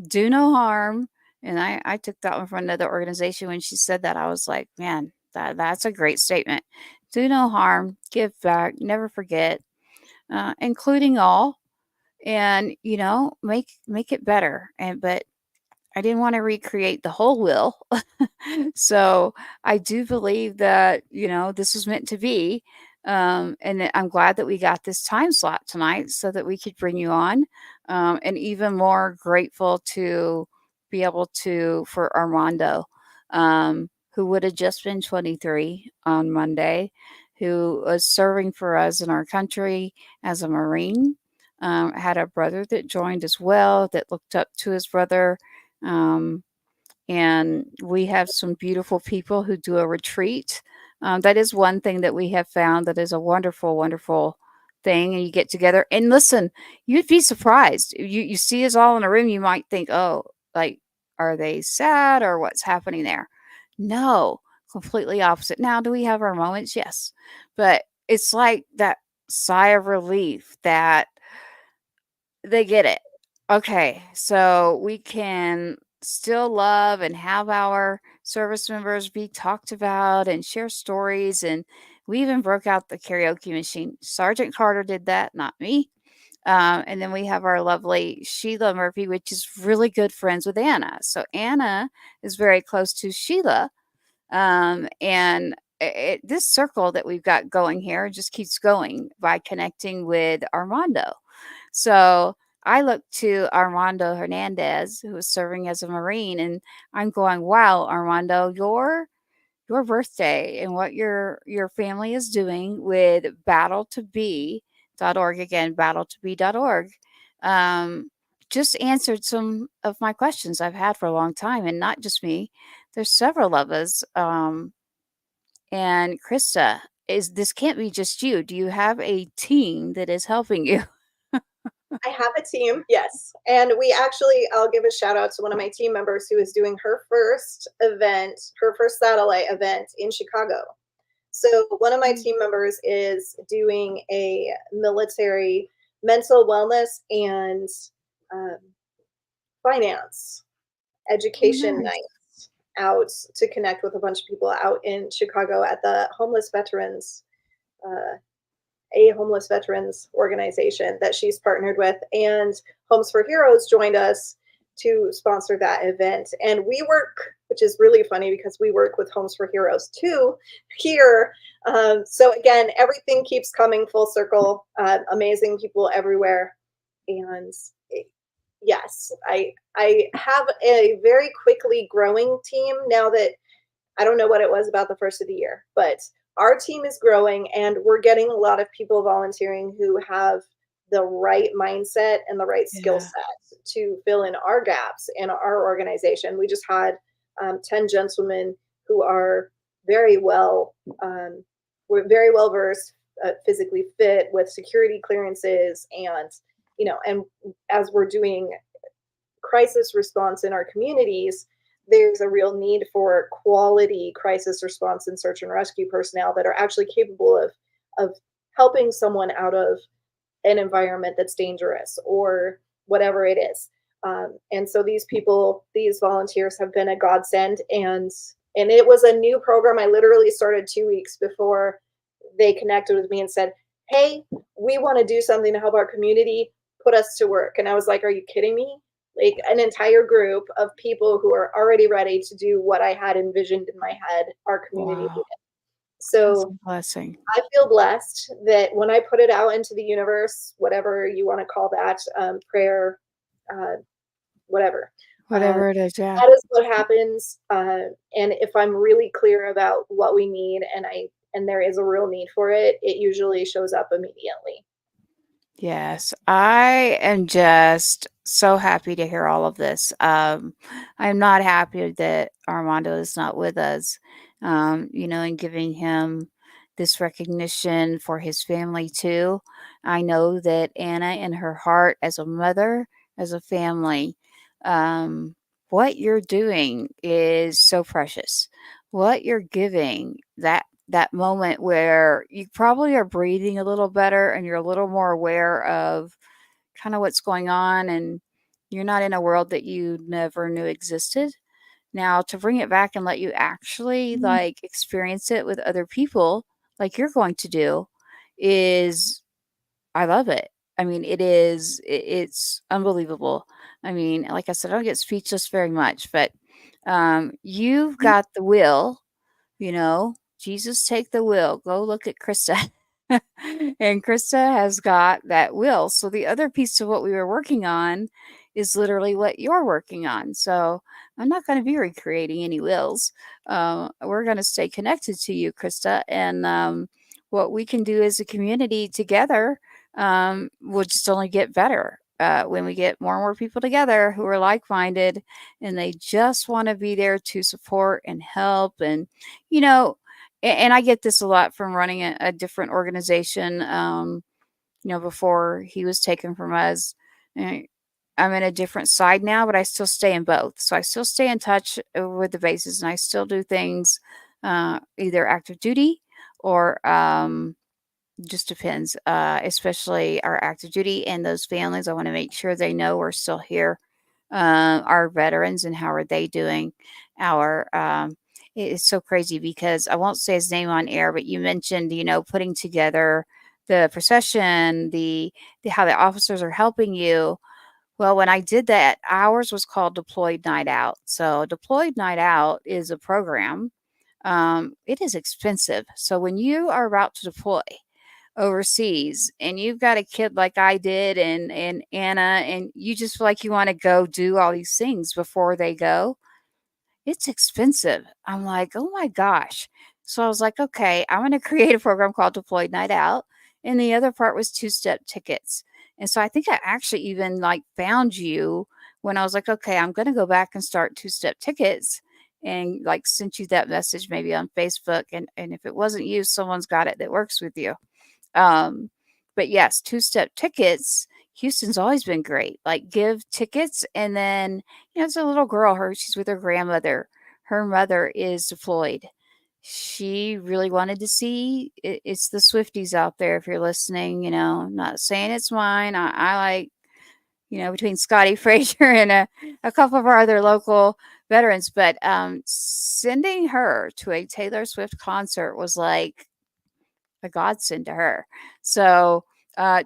do no harm. And I took that one from another organization. When she said that, I was like, man, that's a great statement. Do no harm, give back, never forget, including all, and make it better. But I didn't want to recreate the whole wheel. So I do believe that, this was meant to be. And I'm glad that we got this time slot tonight so that we could bring you on. And even more grateful to be able for Armando, who would have just been 23 on Monday, who was serving for us in our country as a Marine. Had a brother that joined as well, that looked up to his brother. And we have some beautiful people who do a retreat. That is one thing that we have found that is a wonderful, wonderful thing. And you get together and listen, you'd be surprised. You see us all in a room, you might think, oh, like, are they sad or what's happening there? No, completely opposite. Now, do we have our moments? Yes. But it's like that sigh of relief that they get it. Okay, so we can still love and have our service members be talked about and share stories. And we even broke out the karaoke machine. Sergeant Carter did that, not me. And then we have our lovely Sheila Murphy, which is really good friends with Anna. So Anna is very close to Sheila. And this circle that we've got going here just keeps going by connecting with Armando. So I look to Armando Hernandez, who was serving as a Marine, and I'm going, wow, Armando, your birthday and what your family is doing with BATTLE2BE.org, again, BATTLE2BE.org, just answered some of my questions I've had for a long time, and not just me. There's several of us. And Krista, this can't be just you. Do you have a team that is helping you? I have a team, yes. And we actually, I'll give a shout out to one of my team members who is doing her first event, her first satellite event in Chicago. So one of my team members is doing a military mental wellness and finance education night out to connect with a bunch of people out in Chicago at the homeless veterans organization that she's partnered with, and Homes for Heroes joined us to sponsor that event. And we work, which is really funny because we work with Homes for Heroes too here. So again, everything keeps coming full circle. Amazing people everywhere. And yes, I have a very quickly growing team now that I don't know what it was about the first of the year, but our team is growing and we're getting a lot of people volunteering who have the right mindset and the right skill set to fill in our gaps in our organization. We just had 10 gentlemen who are very well, we're very well versed, physically fit with security clearances, and and as we're doing crisis response in our communities, there's a real need for quality crisis response and search and rescue personnel that are actually capable of helping someone out of an environment that's dangerous or whatever it is. And so these volunteers have been a godsend, and it was a new program. I literally started 2 weeks before they connected with me and said, hey, we want to do something to help our community, put us to work. And I was like, are you kidding me? Like, an entire group of people who are already ready to do what I had envisioned in my head our community needed. So Blessing. I feel blessed that when I put it out into the universe, whatever you want to call that, prayer, whatever It is, yeah. that is what happens. And if I'm really clear about what we need and there is a real need for it, it usually shows up immediately. Yes, I am just so happy to hear all of this. I'm not happy that Armando is not with us, and giving him this recognition for his family too. I know that Anna, in her heart as a mother, as a family, What you're doing is so precious. What you're giving, that moment where you probably are breathing a little better and you're a little more aware of kind of what's going on, and you're not in a world that you never knew existed. Now, to bring it back and let you actually like experience it with other people, like you're going to do, is I love it. I mean, it's unbelievable. I mean, like I said, I don't get speechless very much, but you've got the will, Jesus, take the will. Go look at Krista. And Krista has got that will. So the other piece of what we were working on is literally what you're working on. So I'm not going to be recreating any wills. We're going to stay connected to you, Krista. And what we can do as a community together will just only get better. When we get more and more people together who are like-minded and they just want to be there to support and help. And, and I get this a lot from running a different organization, before he was taken from us. I'm in a different side now, but I still stay in both. So I still stay in touch with the bases, and I still do things either active duty or just depends, especially our active duty and those families. I want to make sure they know we're still here. Our veterans, and how are they doing? Our It's so crazy because I won't say his name on air, but you mentioned, putting together the procession, the how the officers are helping you. Well, when I did that, ours was called Deployed Night Out. So Deployed Night Out is a program. It is expensive. So when you are about to deploy overseas and you've got a kid like I did and Anna, and you just feel like you want to go do all these things before they go, it's expensive. I'm like, oh my gosh. So I was like, okay, I'm going to create a program called Deployed Night Out. And the other part was two-step tickets. And so I think I actually even like found you when I was like, okay, I'm going to go back and start two-step tickets, and like sent you that message maybe on Facebook. And if it wasn't you, someone's got it that works with you. But yes, two-step tickets. Houston's always been great. Like give tickets, and then it's a little girl. She's with her grandmother. Her mother is deployed. She really wanted to see. It's the Swifties out there. If you're listening, I'm not saying it's mine. I like, between Scotty Frazier and a couple of our other local veterans, but sending her to a Taylor Swift concert was like a godsend to her. So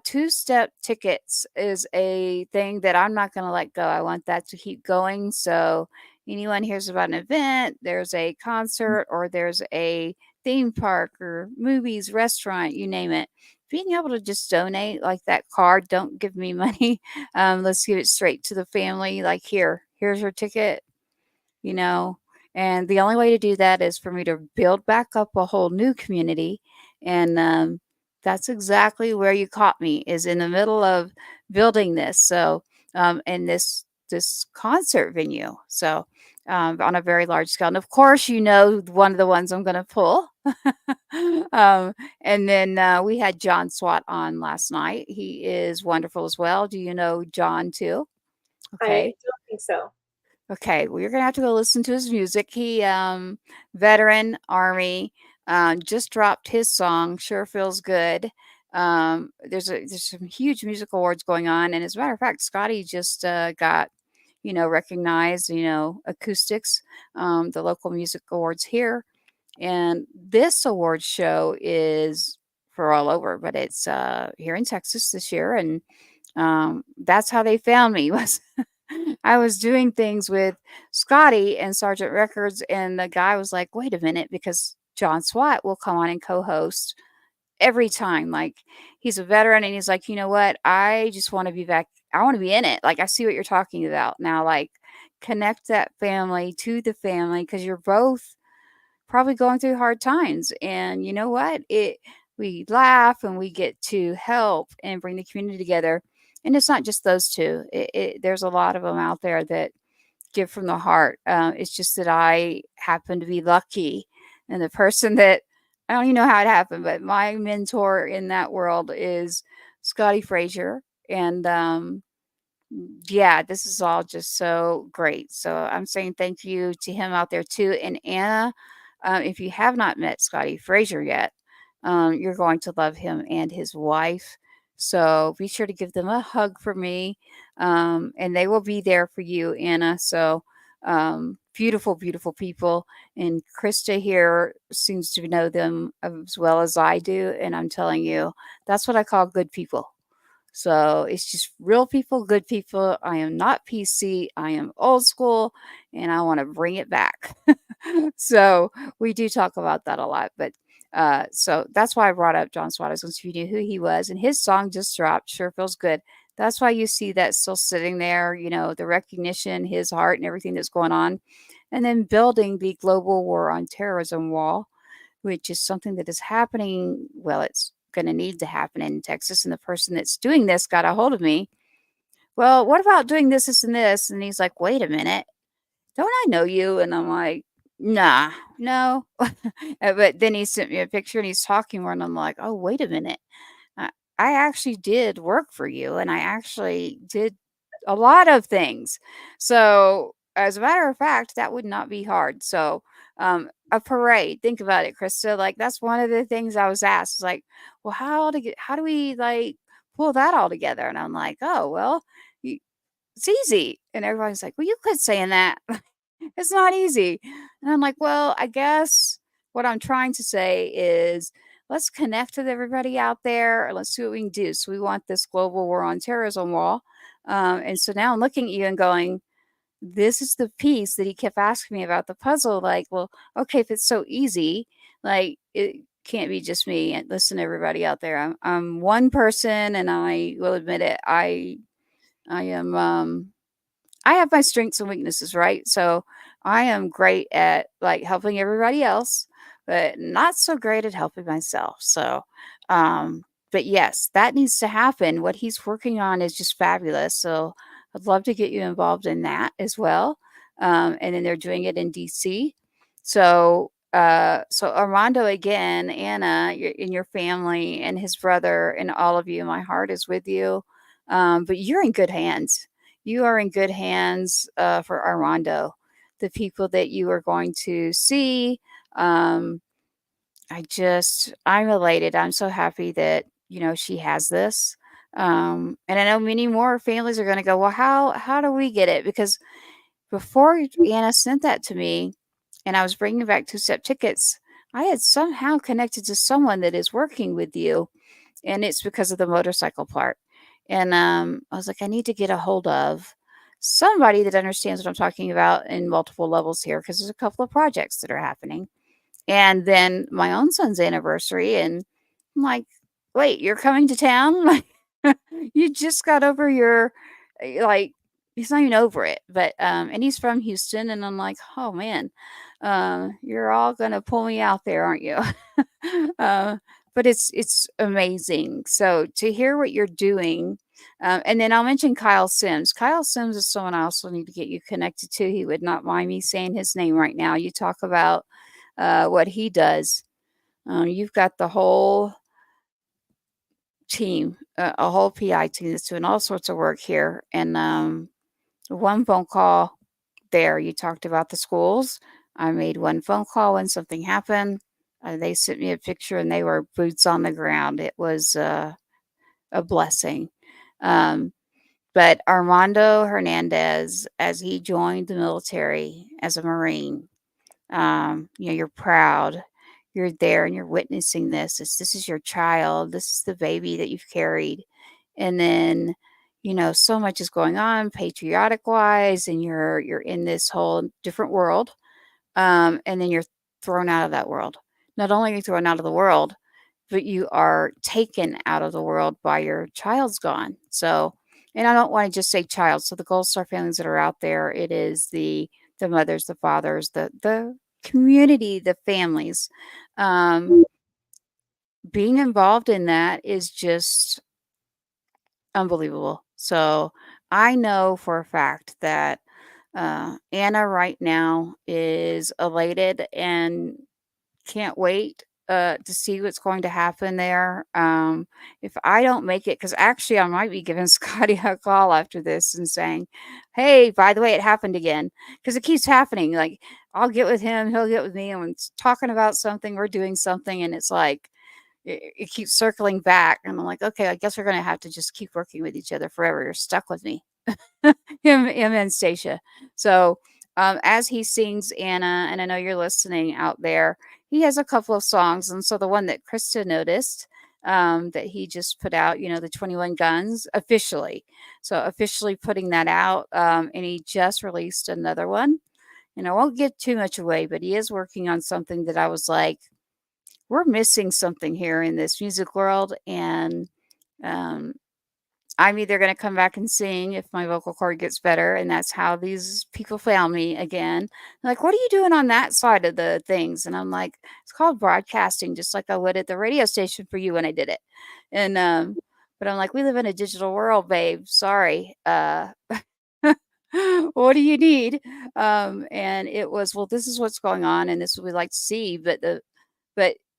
two-step tickets is a thing that I'm not going to let go. I want that to keep going. So anyone hears about an event, there's a concert, or there's a theme park or movies, restaurant, you name it, being able to just donate like that card, don't give me money. Let's give it straight to the family. Like here's your ticket, you know. And the only way to do that is for me to build back up a whole new community. And that's exactly where you caught me, is in the middle of building this. So, in this concert venue. So, on a very large scale. And of course, one of the ones I'm going to pull. And then we had John Swat on last night. He is wonderful as well. Do you know John too? I Okay. don't think so. Okay, well, you're gonna have to go listen to his music. He, veteran Army, just dropped his song, "Sure Feels Good." There's some huge music awards going on, and as a matter of fact, Scotty just got, recognized, acoustics, the local music awards here, and this award show is for all over, but it's here in Texas this year, and that's how they found me was. I was doing things with Scotty and Sergeant Records, and the guy was like, wait a minute, because John Swat will come on and co-host every time. Like, he's a veteran, and he's like, you know what? I just want to be back. I want to be in it. Like, I see what you're talking about now. Like, connect that family to the family, because you're both probably going through hard times. And you know what? We laugh and we get to help and bring the community together. And it's not just those two. There's a lot of them out there that give from the heart. It's just that I happen to be lucky. And the person that, I don't even know how it happened, but my mentor in that world is Scotty Frazier. And yeah, this is all just so great. So I'm saying thank you to him out there too. And Anna, if you have not met Scotty Frazier yet, you're going to love him and his wife. So be sure to give them a hug for me. And they will be there for you, Anna. So beautiful, beautiful people. And Krista here seems to know them as well as I do. And I'm telling you, that's what I call good people. So it's just real people, good people. I am not PC. I am old school and I want to bring it back. So we do talk about that a lot. But so that's why I brought up John Suarez, because you knew who he was. And his song just dropped. Sure feels good. That's why you see that still sitting there, the recognition, his heart, and everything that's going on. And then building the global war on terrorism wall, which is something that is happening. Well, it's going to need to happen in Texas. And the person that's doing this got a hold of me. Well, what about doing this, this, and this? And he's like, wait a minute. Don't I know you? And I'm like, nah, no. But then he sent me a picture and he's talking more. And I'm like, oh, wait a minute. I I actually did work for you and I actually did a lot of things. So, as a matter of fact, that would not be hard. So, a parade, think about it, Krista. Like, that's one of the things I was asked. Like, well, how do we like pull that all together? And I'm like, oh, well, it's easy. And everybody's like, well, you quit saying that. It's not easy. And I'm like, well, I guess what I'm trying to say is let's connect with everybody out there and let's see what we can do. So we want this global war on terrorism wall. And so now I'm looking at you and going, this is the piece that he kept asking me about the puzzle. Like, well, okay, if it's so easy, like it can't be just me. And listen, everybody out there, I'm one person, and I will admit it. I am I have my strengths and weaknesses, right? So I am great at like helping everybody else, but not so great at helping myself. So, but yes, that needs to happen. What he's working on is just fabulous. So I'd love to get you involved in that as well. And then they're doing it in DC. So, so Armando again, Anna, and your family and his brother and all of you, my heart is with you. But you're in good hands. You are in good hands for Armando, the people that you are going to see. Um, I'm elated. I'm so happy that, she has this. And I know many more families are going to go, well, how do we get it? Because before Anna sent that to me and I was bringing back 2-step tickets, I had somehow connected to someone that is working with you, and it's because of the motorcycle part. And I was like, I need to get a hold of somebody that understands what I'm talking about in multiple levels here, because there's a couple of projects that are happening. And then my own son's anniversary, and I'm like, wait, you're coming to town? Like, you just got over your, like, he's not even over it, but, and he's from Houston, and I'm like, oh man, you're all gonna pull me out there, aren't you? uh, but it's amazing. So to hear what you're doing, and then I'll mention Kyle Sims. Kyle Sims is someone I also need to get you connected to. He would not mind me saying his name right now. You talk about what he does. You've got the whole team, a whole PI team that's doing all sorts of work here. And one phone call there, you talked about the schools. I made one phone call when something happened. They sent me a picture and they were boots on the ground. It was a blessing. Um, but Armando Hernandez, as he joined the military as a Marine, you're proud. You're there and you're witnessing this. This is your child. This is the baby that you've carried. And then, so much is going on patriotic wise, and you're in this whole different world. And then you're thrown out of that world. Not only are you thrown out of the world, but you are taken out of the world by your child's gone. So, and I don't want to just say child. So the Gold Star families that are out there, it is the mothers, the fathers, the community, the families. Being involved in that is just unbelievable. So I know for a fact that Anna right now is elated and can't wait to see what's going to happen there. If I don't make it, because actually I might be giving Scotty a call after this and saying, "Hey, by the way, it happened again," because it keeps happening. Like I'll get with him, he'll get with me, and we're talking about something, we're doing something, and it's like it keeps circling back, and I'm like, okay, I guess we're gonna have to just keep working with each other forever. You're stuck with me. him and Stacia. So as he sings Anna, and I know you're listening out there, he has a couple of songs. And so the one that Krista noticed that he just put out, the 21 Guns officially. So officially putting that out. And he just released another one. And I won't give too much away, but he is working on something that I was like, we're missing something here in this music world. And um, I'm either going to come back and sing if my vocal cord gets better. And that's how these people found me again. They're like, what are you doing on that side of the things? And I'm like, it's called broadcasting, just like I would at the radio station for you when I did it. And, but I'm like, we live in a digital world, babe. Sorry. What do you need? And it was, well, this is what's going on. And this is what we like to see. But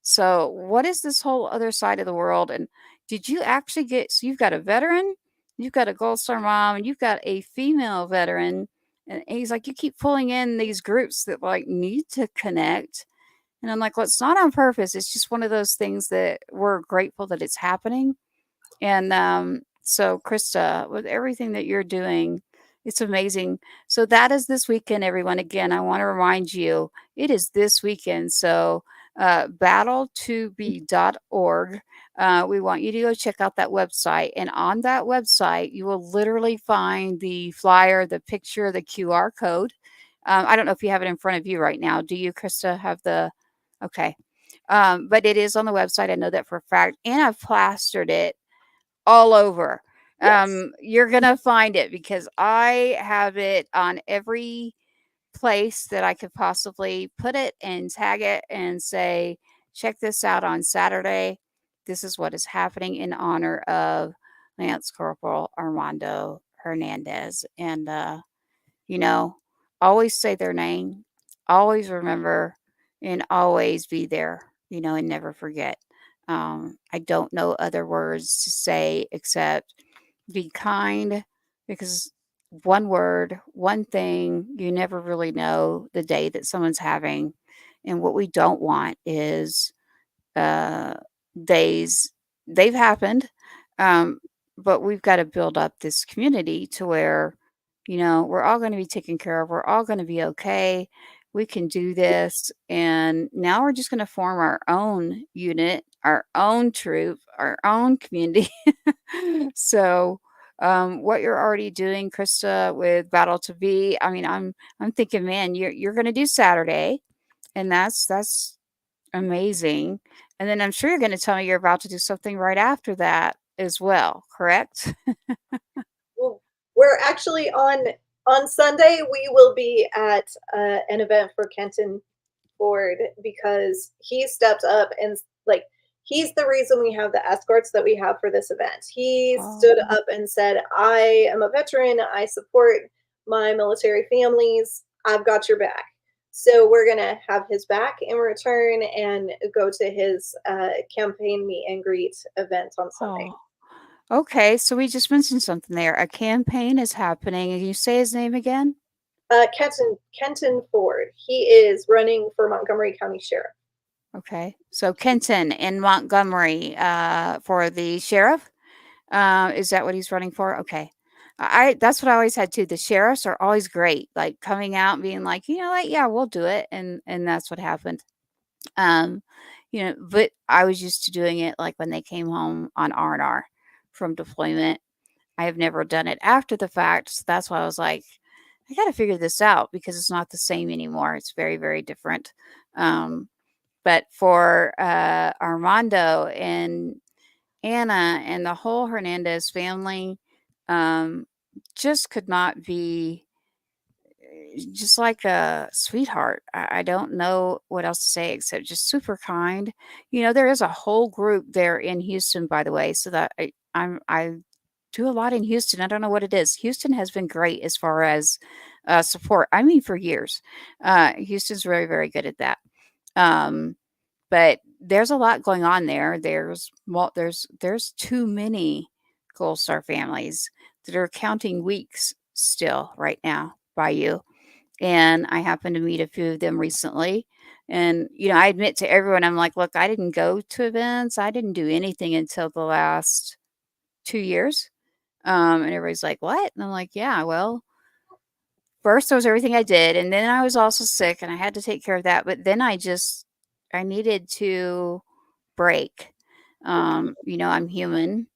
so what is this whole other side of the world? And did you actually get, so you've got a veteran, you've got a Gold Star mom, and you've got a female veteran. And he's like, you keep pulling in these groups that like need to connect. And I'm like, well, it's not on purpose. It's just one of those things that we're grateful that it's happening. And so, Krista, with everything that you're doing, it's amazing. So, that is this weekend, everyone. Again, I want to remind you, it is this weekend. So, battle2be.org. We want you to go check out that website. And on that website, you will literally find the flyer, the picture, the QR code. I don't know if you have it in front of you right now. Do you, Krista, have the? Okay. But it is on the website. I know that for a fact. And I've plastered it all over. Yes. You're going to find it because I have it on every place that I could possibly put it and tag it and say, check this out on Saturday. This is what is happening in honor of Lance Corporal Armando Hernandez. And, always say their name, always remember, and always be there, and never forget. I don't know other words to say except be kind, because one word, one thing, you never really know the day that someone's having. And what we don't want is uh, days, they've happened, um, but we've got to build up this community to where, we're all going to be taken care of. We're all going to be okay. We can do this. And now we're just going to form our own unit, our own troop, our own community. So, what you're already doing, Krista, with Battle to Be, I mean, I'm thinking, man, you're going to do Saturday, and that's amazing. And then I'm sure you're going to tell me you're about to do something right after that as well, correct? Well, we're actually on Sunday. We will be at an event for Kenton Ford because he stepped up and like he's the reason we have the escorts that we have for this event. He stood up and said, "I am a veteran. I support my military families. I've got your back." So we're gonna have his back in return and go to his campaign meet and greet event on Sunday. Oh, okay. So we just mentioned something there. A campaign is happening. And you say his name again? Kenton Ford. He is running for Montgomery County Sheriff. Okay. So Kenton in Montgomery for the sheriff. Is that what he's running for? Okay. That's what I always had too. The sheriffs are always great, like coming out and being like, you know what, yeah, we'll do it. And that's what happened. Um, but I was used to doing it like when they came home on R&R from deployment. I have never done it after the fact. So that's why I was like, I got to figure this out because it's not the same anymore. It's very, very different. But for Armando and Anna and the whole Hernandez family, just could not be just like a sweetheart. I don't know what else to say except just super kind. There is a whole group there in Houston, by the way, so that I do a lot in Houston. I don't know what it is. Houston has been great as far as support. I mean, for years. Houston's very, very good at that. But there's a lot going on there. There's too many Gold Star families that are counting weeks still right now by you. And I happened to meet a few of them recently. And, I admit to everyone, I'm like, look, I didn't go to events. I didn't do anything until the last 2 years. And everybody's like, what? And I'm like, yeah, well, first there was everything I did. And then I was also sick and I had to take care of that. But then I needed to break. I'm human.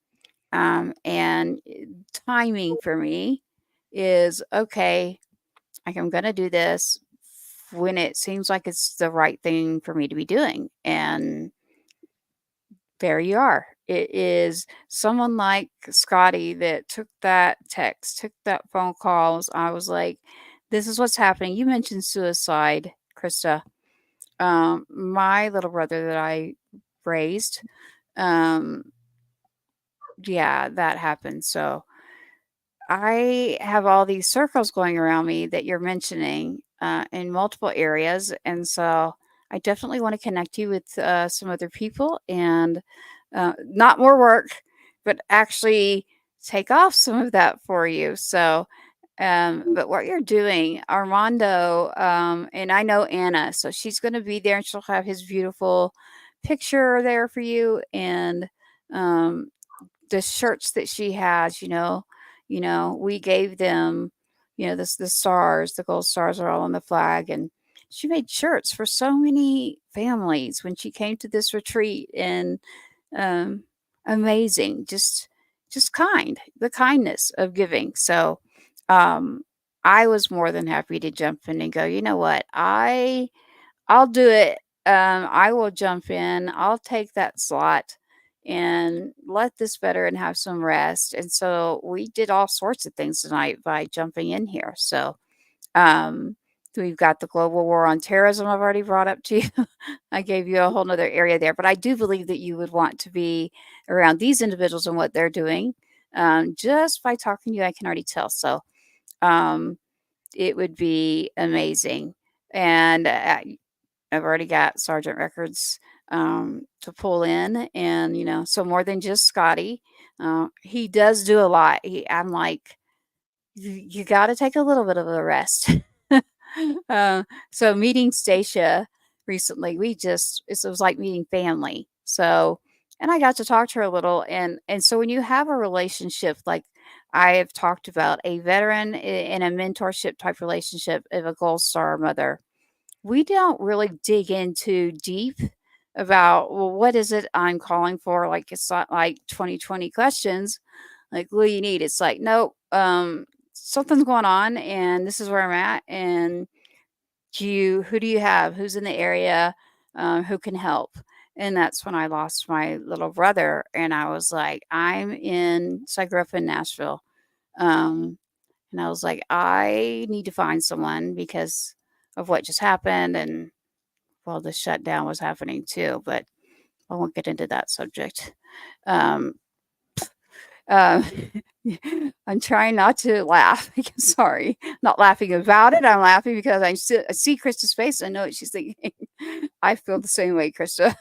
And timing for me is okay. Like, I'm going to do this when it seems like it's the right thing for me to be doing. And there you are. It is someone like Scotty that took that text, took that phone calls. I was like, this is what's happening. You mentioned suicide, Krista. My little brother that I raised, um, yeah, that happened. So I have all these circles going around me that you're mentioning in multiple areas. And so I definitely want to connect you with some other people and not more work, but actually take off some of that for you. So, but what you're doing, Armando, and I know Anna, so she's going to be there and she'll have his beautiful picture there for you. And um, the shirts that she has, we gave them, the stars, the gold stars are all on the flag, and she made shirts for so many families when she came to this retreat, and um, amazing, just the kindness of giving. So, um, I was more than happy to jump in and go. You know what? I'll do it. I will jump in. I'll take that slot and let this veteran have some rest. And so we did all sorts of things tonight by jumping in here. So um, we've got the global war on terrorism I've already brought up to you. I gave you a whole nother area there, but I do believe that you would want to be around these individuals and what they're doing. Just by talking to you, I can already tell. So um, it would be amazing. And I've already got Sergeant Records to pull in, and so more than just Scotty, he does do a lot. I'm like, you got to take a little bit of a rest. So meeting Stacia recently, it was like meeting family. So, and I got to talk to her a little, and so when you have a relationship like I have talked about, a veteran in a mentorship type relationship of a Gold Star mother, we don't really dig into deep about, well, what is it I'm calling for? Like, it's not like 2020 questions. Like, what do you need? It's like, nope, something's going on and this is where I'm at. And who do you have? Who's in the area? Who can help? And that's when I lost my little brother. And I was like, so I grew up in Nashville. And I was like, I need to find someone because of what just happened. And well, the shutdown was happening too, but I won't get into that subject. Um, uh, I'm trying not to laugh. Sorry, not laughing about it. I'm laughing because I see Krista's face. I know what she's thinking. I feel the same way, Krista.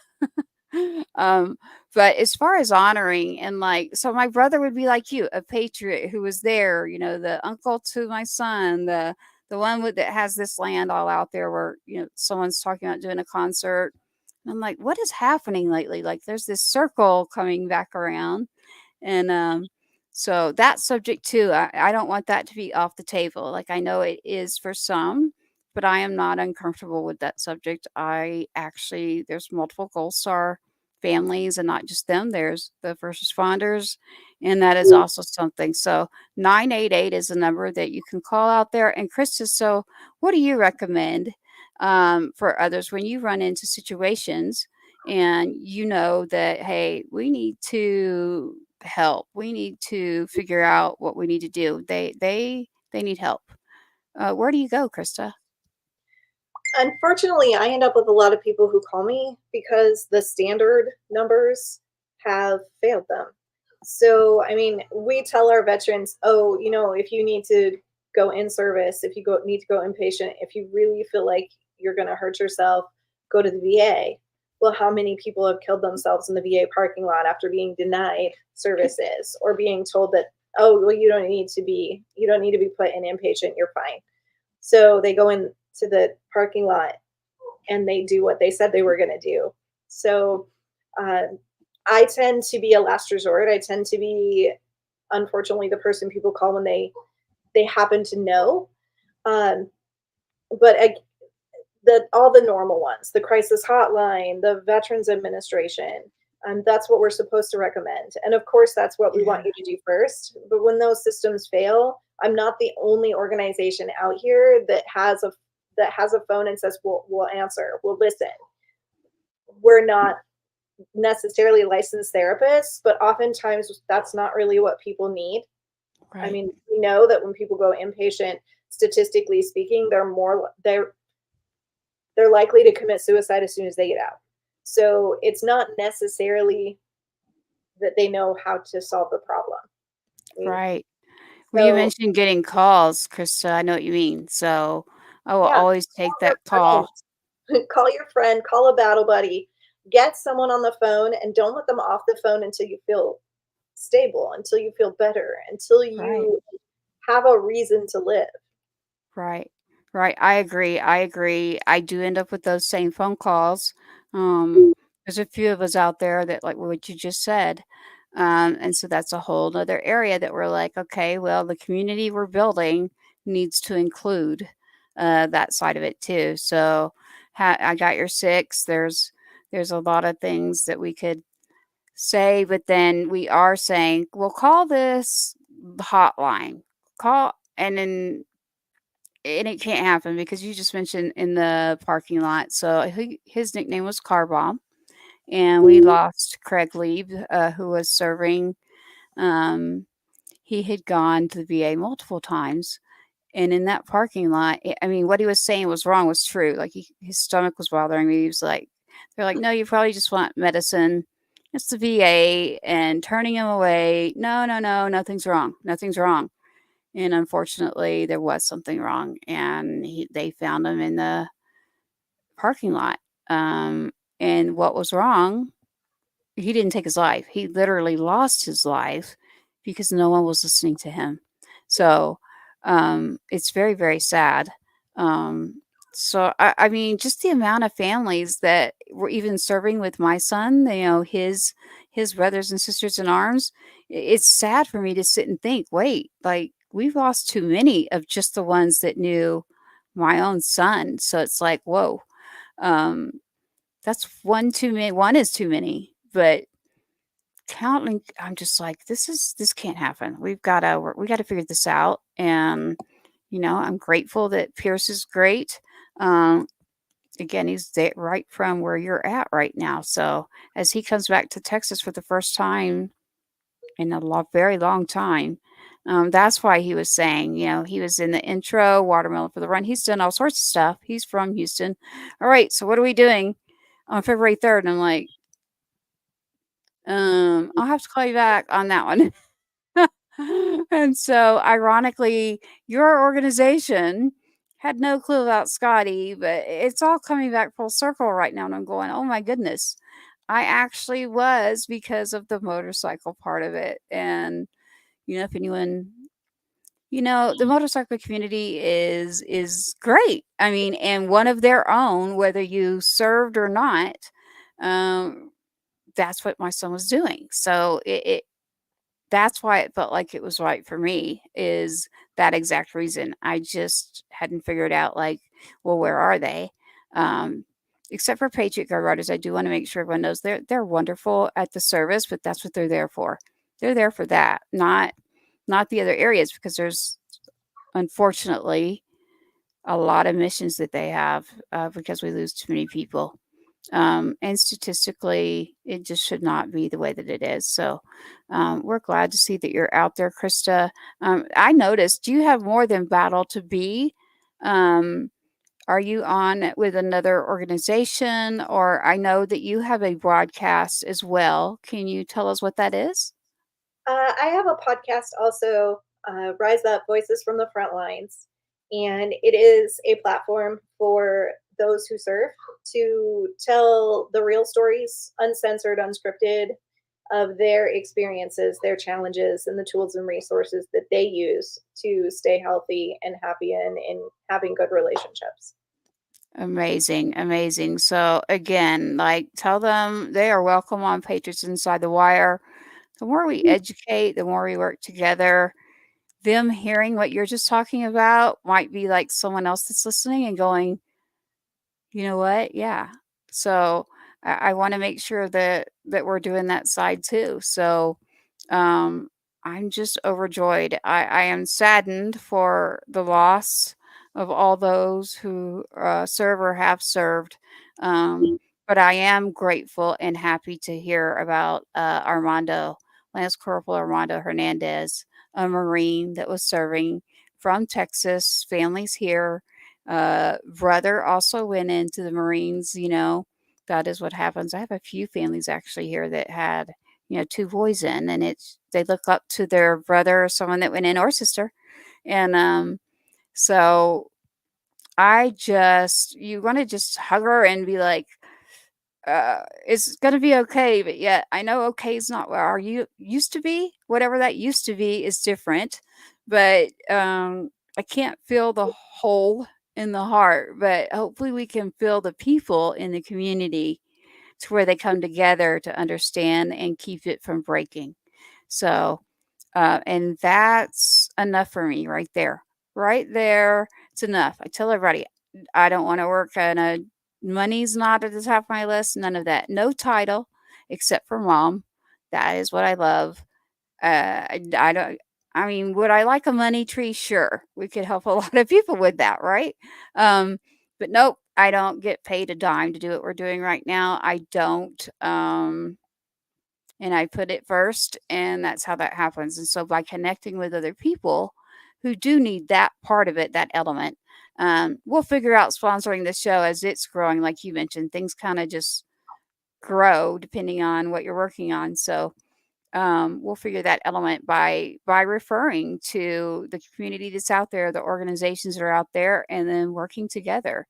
um, but as far as honoring and so my brother would be like you, a patriot who was there, the uncle to my son, the one that has this land all out there where, someone's talking about doing a concert. And I'm like, what is happening lately? Like, there's this circle coming back around. And so that subject too, I don't want that to be off the table. Like, I know it is for some, but I am not uncomfortable with that subject. There's multiple Gold Star families and not just them. There's the first responders, and that is also something. So 988 is a number that you can call out there. And Krista, so what do you recommend for others when you run into situations and you know that, hey, we need to help, we need to figure out what we need to do, they need help, where do you go, Krista? Unfortunately, I end up with a lot of people who call me because the standard numbers have failed them. So, I mean, we tell our veterans, oh, if you need to go in service, if you need to go inpatient, if you really feel like you're going to hurt yourself, go to the VA. well, how many people have killed themselves in the VA parking lot after being denied services or being told that, oh, well, you don't need to be put in inpatient, you're fine. So they go into the parking lot and they do what they said they were going to do. So I tend to be a last resort. I tend to be, unfortunately, the person people call when they happen to know. But all the normal ones, the crisis hotline, the Veterans Administration, that's what we're supposed to recommend. And of course, that's what we want you to do first. But when those systems fail, I'm not the only organization out here that has a phone and says, we'll answer, we'll listen. We're not necessarily licensed therapists, but oftentimes that's not really what people need. Right. I mean, we know that when people go inpatient, statistically speaking, they're likely to commit suicide as soon as they get out. So it's not necessarily that they know how to solve the problem. Right. Well, you mentioned getting calls, Krista. I know what you mean. So I will always take that call. Call your friend, call a battle buddy, get someone on the phone, and don't let them off the phone until you feel stable, until you feel better, until you have a reason to live. Right. Right. I agree. I do end up with those same phone calls. There's a few of us out there that like what you just said. And so that's a whole other area that we're like, okay, well, the community we're building needs to include that side of it too. So I got your 6. There's a lot of things that we could say, but then we are saying, well, call this hotline, and it can't happen because you just mentioned in the parking lot. So his nickname was Car Bomb, and we lost Craig Lieb, who was serving. He had gone to the VA multiple times, and in that parking lot, I mean, what he was saying was wrong was true. Like his stomach was bothering me. He was like, they're like, no, you probably just want medicine. It's the VA, and turning him away. No, nothing's wrong. Nothing's wrong. And unfortunately, there was something wrong, and they found him in the parking lot. And what was wrong? He didn't take his life. He literally lost his life because no one was listening to him. So it's very, very sad. So I mean, just the amount of families that were even serving with my son, his brothers and sisters in arms. It's sad for me to sit and think, wait, like we've lost too many of just the ones that knew my own son. So it's like, whoa, that's one too many. One is too many, but counting, I'm just like, this can't happen. We got to figure this out. And, I'm grateful that Pierce is great. Again, he's right from where you're at right now. So as he comes back to Texas for the first time in a very long time, that's why he was saying, he was in the intro, Watermelon for the Run. He's done all sorts of stuff. He's from Houston. All right, so what are we doing on February 3rd? And I'm like, I'll have to call you back on that one. And so ironically, your organization had no clue about Scotty, but it's all coming back full circle right now. And I'm going, oh my goodness, I actually was because of the motorcycle part of it. And, if anyone, the motorcycle community is great. I mean, and one of their own, whether you served or not, that's what my son was doing. So that's why it felt like it was right for me, is that exact reason. I just hadn't figured out, like, well, where are they? Except for Patriot Guard Riders, I do want to make sure everyone knows they're wonderful at the service, but that's what they're there for. They're there for that, not the other areas, because there's unfortunately a lot of missions that they have because we lose too many people. And statistically, it just should not be the way that it is. So we're glad to see that you're out there, Krista. I noticed you have more than Battle2BE. Are you on with another organization? Or I know that you have a broadcast as well. Can you tell us what that is? I have a podcast also, Rise Up, Voices from the Front Lines. And it is a platform for those who serve to tell the real stories, uncensored, unscripted, of their experiences, their challenges, and the tools and resources that they use to stay healthy and happy and in having good relationships. Amazing, amazing. So again, like tell them they are welcome on Patriots Inside the Wire. The more we educate, the more we work together. Them hearing what you're just talking about might be like someone else that's listening and going, you know what? Yeah. So I want to make sure that we're doing that side too. So um, I'm just overjoyed. I am saddened for the loss of all those who serve or have served. But I am grateful and happy to hear about Armando, Lance Corporal Armando Hernandez, a Marine that was serving from Texas, families here. Brother also went into the Marines, that is what happens. I have a few families actually here that had, two boys in, and they look up to their brother or someone that went in or sister. And so you want to just hug her and be like, it's going to be okay. But yet I know okay is not where you used to be. Whatever that used to be is different. But I can't feel the hole in the heart, but hopefully we can feel the people in the community to where they come together to understand and keep it from breaking. So, and that's enough for me right there. Right there, it's enough. I tell everybody, I don't want to work on money's not at the top of my list. None of that. No title except for mom. That is what I love. I don't. I mean, would I like a money tree? Sure, we could help a lot of people with that, right? But nope, I don't get paid a dime to do what we're doing right now. I don't. And I put it first, and that's how that happens. And so by connecting with other people who do need that part of it, that element, we'll figure out sponsoring the show as it's growing. Like you mentioned, things kind of just grow depending on what you're working on. So we'll figure that element by referring to the community that's out there, the organizations that are out there, and then working together.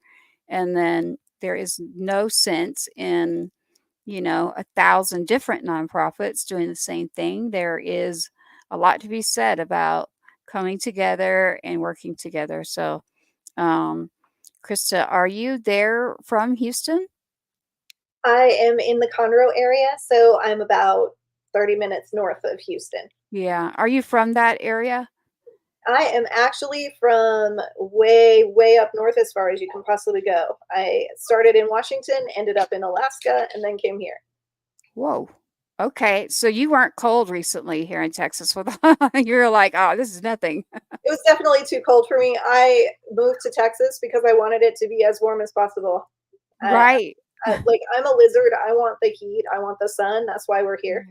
And then there is no sense in 1,000 different nonprofits doing the same thing. There is a lot to be said about coming together and working together. So, Krista, are you there from Houston? I am in the Conroe area, so I'm about 30 minutes north of Houston. Yeah. Are you from that area? I am actually from way, way up north as far as you can possibly go. I started in Washington, ended up in Alaska, and then came here. Whoa. Okay. So you weren't cold recently here in Texas with you're like, oh, this is nothing. It was definitely too cold for me. I moved to Texas because I wanted it to be as warm as possible. Right. Like I'm a lizard. I want the heat. I want the sun. That's why we're here.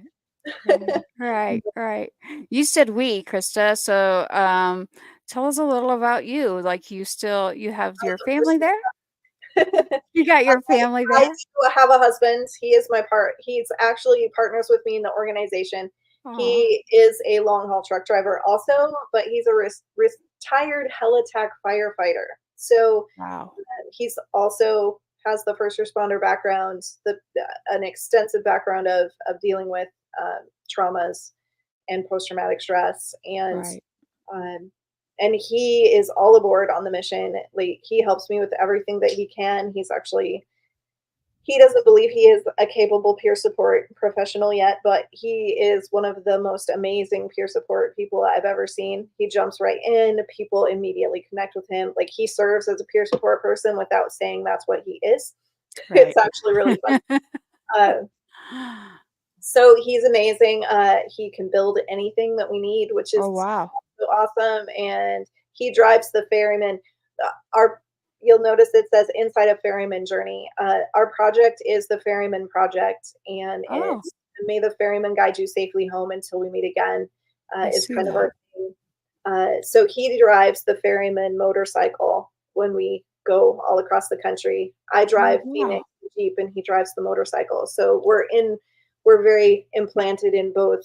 Right. You said we, Krista. So tell us a little about you. Like you have your family there? You got your family I there? do have a husband. He is he's actually partners with me in the organization. Aw. He is a long haul truck driver also, but he's a retired Helitac firefighter. So Wow. he's also has the first responder background, an extensive background of dealing with traumas and post-traumatic stress, and Right. and he is all aboard on the mission. Like he helps me with everything that he can. He doesn't believe he is a capable peer support professional yet, but he is one of the most amazing peer support people I've ever seen. He jumps right in. People immediately connect with him. Like he serves as a peer support person without saying that's what he is. Right. It's actually really fun. So he's amazing. He can build anything that we need, which is Oh, wow. so awesome. And he drives the ferryman. You'll notice it says inside a ferryman journey. Our project is the Ferryman Project, and Oh. it's may the ferryman guide you safely home until we meet again. Is see kind of that. our thing. So he drives the ferryman motorcycle when we go all across the country. I drive wow. Phoenix Jeep, and he drives the motorcycle. So we're very implanted in both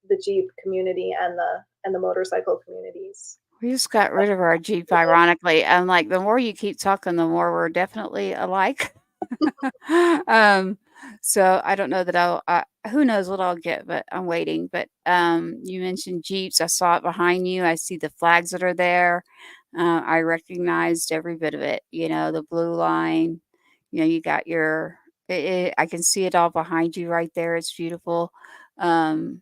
the Jeep community and the motorcycle communities. We just got rid of our Jeep, ironically. I'm like, the more you keep talking, the more we're definitely alike. um, so I don't know that who knows what I'll get, but I'm waiting. But you mentioned Jeeps. I saw it behind you. I see the flags that are there. I recognized every bit of it. You know, the blue line. You know, you got I can see it all behind you right there. It's beautiful. Um,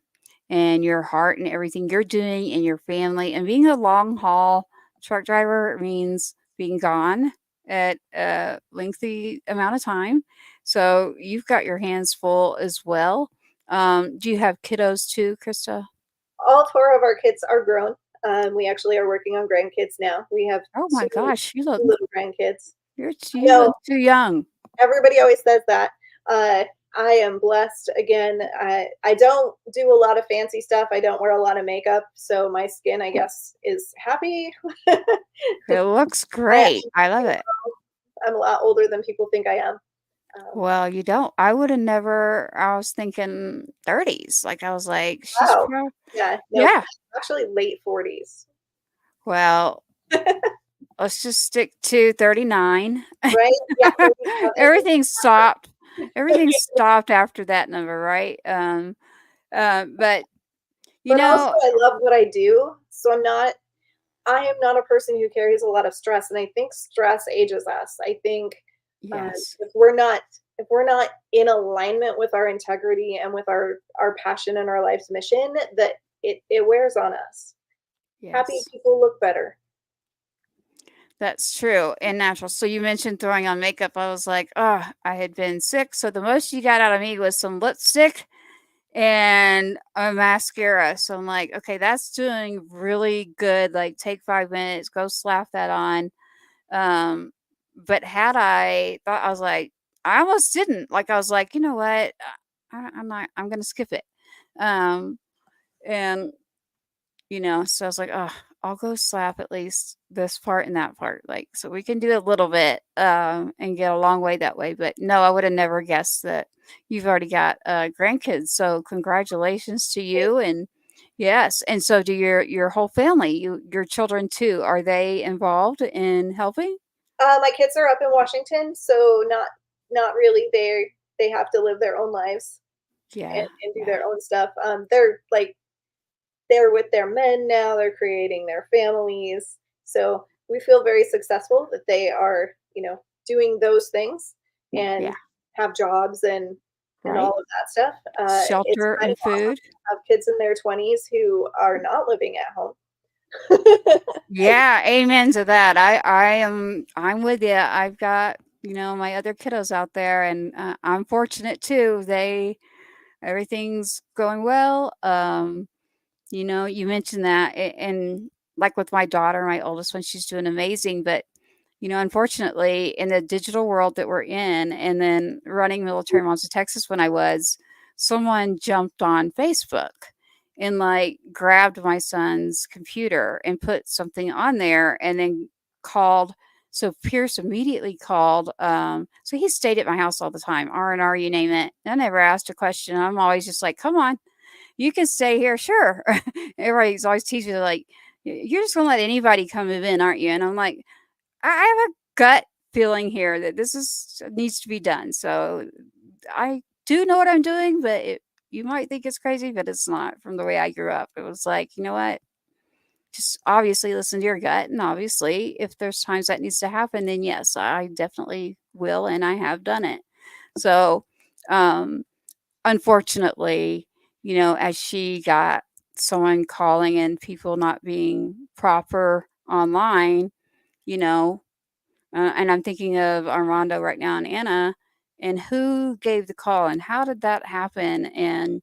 and your heart and everything you're doing and your family and being a long haul truck driver means being gone at a lengthy amount of time. So you've got your hands full as well. Do you have kiddos too, Krista? All four of our kids are grown. We actually are working on grandkids now. We have Oh two, my gosh, two little grandkids. I you know look too young. everybody always says that. I am blessed. Again, I don't do a lot of fancy stuff. I don't wear a lot of makeup, so my skin, I guess, is happy. It looks I great. actually, I love it. I'm a lot older than people think I am. Well, you don't. I would have never. I was thinking 30s. Like I was like, she's Wow. Yeah, no, yeah. actually late 40s. Well, let's just stick to 39. Right? Yeah. 37. Everything stopped. Everything stopped after that number, right? But you But also, know, I love what I do, so I am not a person who carries a lot of stress, and I think stress ages us. I think yes, if we're not in alignment with our integrity and with our passion and our life's mission, that it wears on us. Happy yes, people look better. that's true and natural. So you mentioned throwing on makeup. I was like, oh, I had been sick. So the most you got out of me was some lipstick and a mascara. So I'm like, okay, that's doing really good. Like, take 5 minutes, go slap that on. Um, but had I thought, I was like, I almost didn't. Like, I was like, you know what? I'm not. I'm gonna skip it. Um, and so I was like, oh, I'll go slap at least this part and that part, like, so we can do a little bit, and get a long way that way. But no, I would have never guessed that you've already got grandkids. So congratulations to you. And yes, and so do your whole family, your children too. Are they involved in helping? My kids are up in Washington, so not really. They have to live their own lives Yeah, and do yeah, their own stuff. They're with their men now. They're creating their families. So we feel very successful that they are, doing those things and yeah. have jobs and Right. all of that stuff. It's Shelter kind and of awesome food. to have kids in their 20s who are not living at home. Yeah, amen to that. I'm with you. I've got, my other kiddos out there and I'm fortunate too. Everything's going well. You mentioned that and like with my daughter, my oldest one, she's doing amazing, but unfortunately in the digital world that we're in and then running Military Moms of Texas when I was, someone jumped on Facebook and like grabbed my son's computer and put something on there and then called. So Pierce immediately called. So he stayed at my house all the time, R&R, you name it. I never asked a question. I'm always just like, come on, you can stay here. Sure. Everybody's always teaching me like, you're just going to let anybody come move in, aren't you? And I'm like, I have a gut feeling here that needs to be done. So I do know what I'm doing, but you might think it's crazy, but it's not. From the way I grew up, it was like, you know what? Just obviously listen to your gut, and obviously, if there's times that needs to happen, then yes, I definitely will, and I have done it. So, um, unfortunately, as she got someone calling and people not being proper online, you know, and I'm thinking of Armando right now and Anna, and who gave the call and how did that happen? And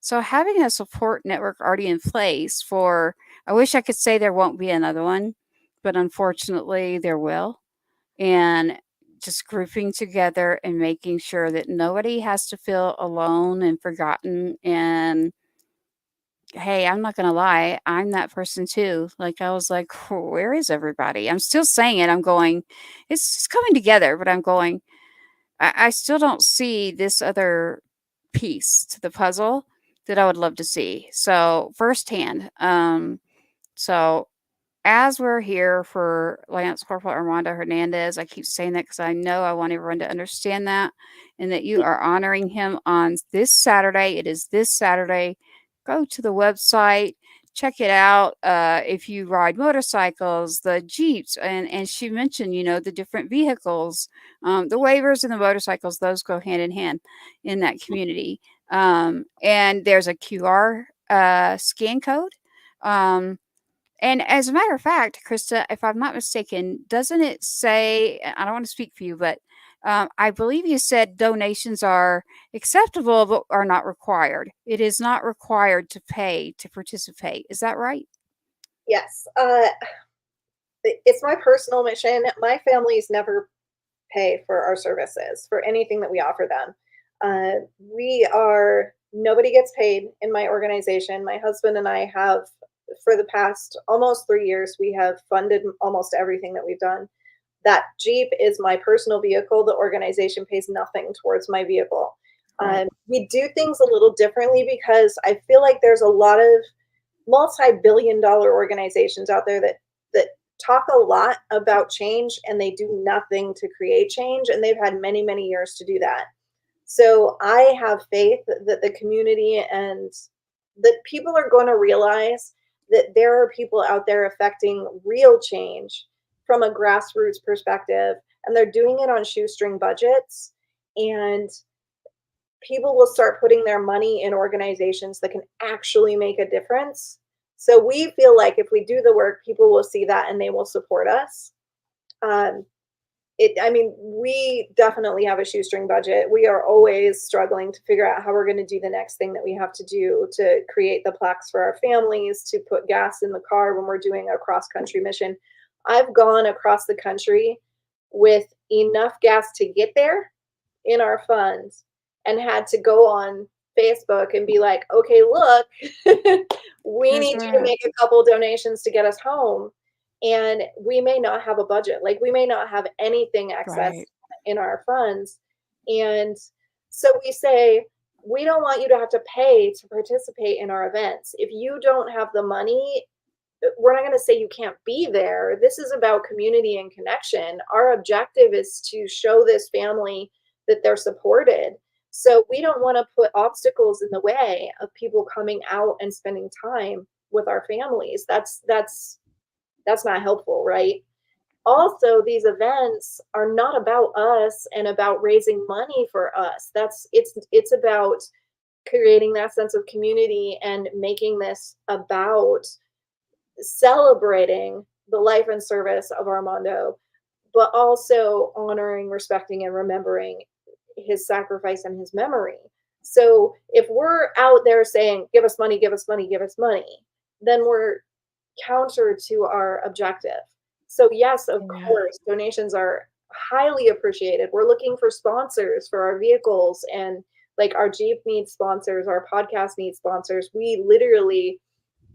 so having a support network already in place I wish I could say there won't be another one, but unfortunately there will. And just grouping together and making sure that nobody has to feel alone and forgotten. And hey, I'm not gonna lie, I'm that person too. Like I was like, where is everybody? I'm still saying it. I'm going, it's just coming together, but I'm going, I still don't see this other piece to the puzzle that I would love to see. So firsthand. So as we're here for Lance Corporal Armando Hernandez, I keep saying that because I know I want everyone to understand that, and that you are honoring him on this Saturday. It is this Saturday. Go to the website, check it out. If you ride motorcycles, the Jeeps, and she mentioned, the different vehicles, the waivers and the motorcycles, those go hand in hand in that community. And there's a QR scan code. And as a matter of fact, Krista, if I'm not mistaken, doesn't it say, I don't want to speak for you, but I believe you said donations are acceptable, but are not required. It is not required to pay to participate. Is that right? Yes. It's my personal mission. My families never pay for our services, for anything that we offer them. Nobody gets paid in my organization. My husband and I have, for the past almost 3 years, we have funded almost everything that we've done. That Jeep is my personal vehicle. The organization pays nothing towards my vehicle. Right. We do things a little differently because I feel like there's a lot of multi-billion-dollar organizations out there that talk a lot about change and they do nothing to create change, and they've had many, many years to do that. So I have faith that the community and that people are going to realize that there are people out there affecting real change from a grassroots perspective, and they're doing it on shoestring budgets, and people will start putting their money in organizations that can actually make a difference. So we feel like if we do the work, people will see that and they will support us. We definitely have a shoestring budget. We are always struggling to figure out how we're going to do the next thing that we have to do to create the plaques for our families, to put gas in the car when we're doing a cross-country mission. I've gone across the country with enough gas to get there in our funds and had to go on Facebook and be like, okay, look, we Here's need where you to I'm at. make a couple donations to get us home. And we may not have a budget. Like, we may not have anything excess Right. in our funds. And so we say, we don't want you to have to pay to participate in our events. If you don't have the money, we're not going to say you can't be there. This is about community and connection. Our objective is to show this family that they're supported. So we don't want to put obstacles in the way of people coming out and spending time with our families. That's not helpful, right? Also, these events are not about us and about raising money for us. It's about creating that sense of community and making this about celebrating the life and service of Armando, but also honoring, respecting, and remembering his sacrifice and his memory. So if we're out there saying, give us money, give us money, give us money, then we're counter to our objective. So yes, of course, donations are highly appreciated. We're looking for sponsors for our vehicles, and like our Jeep needs sponsors, our podcast needs sponsors. We literally,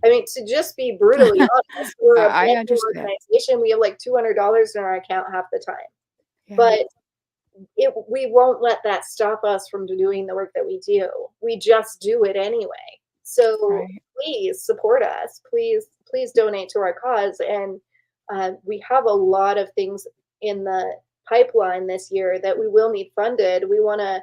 to just be brutally honest, we're a I brand new understand. organization. We have like $200 in our account half the time. Yeah. But we won't let that stop us from doing the work that we do. We just do it anyway. So Right. please support us. Please donate to our cause. And we have a lot of things in the pipeline this year that we will need funded. We want to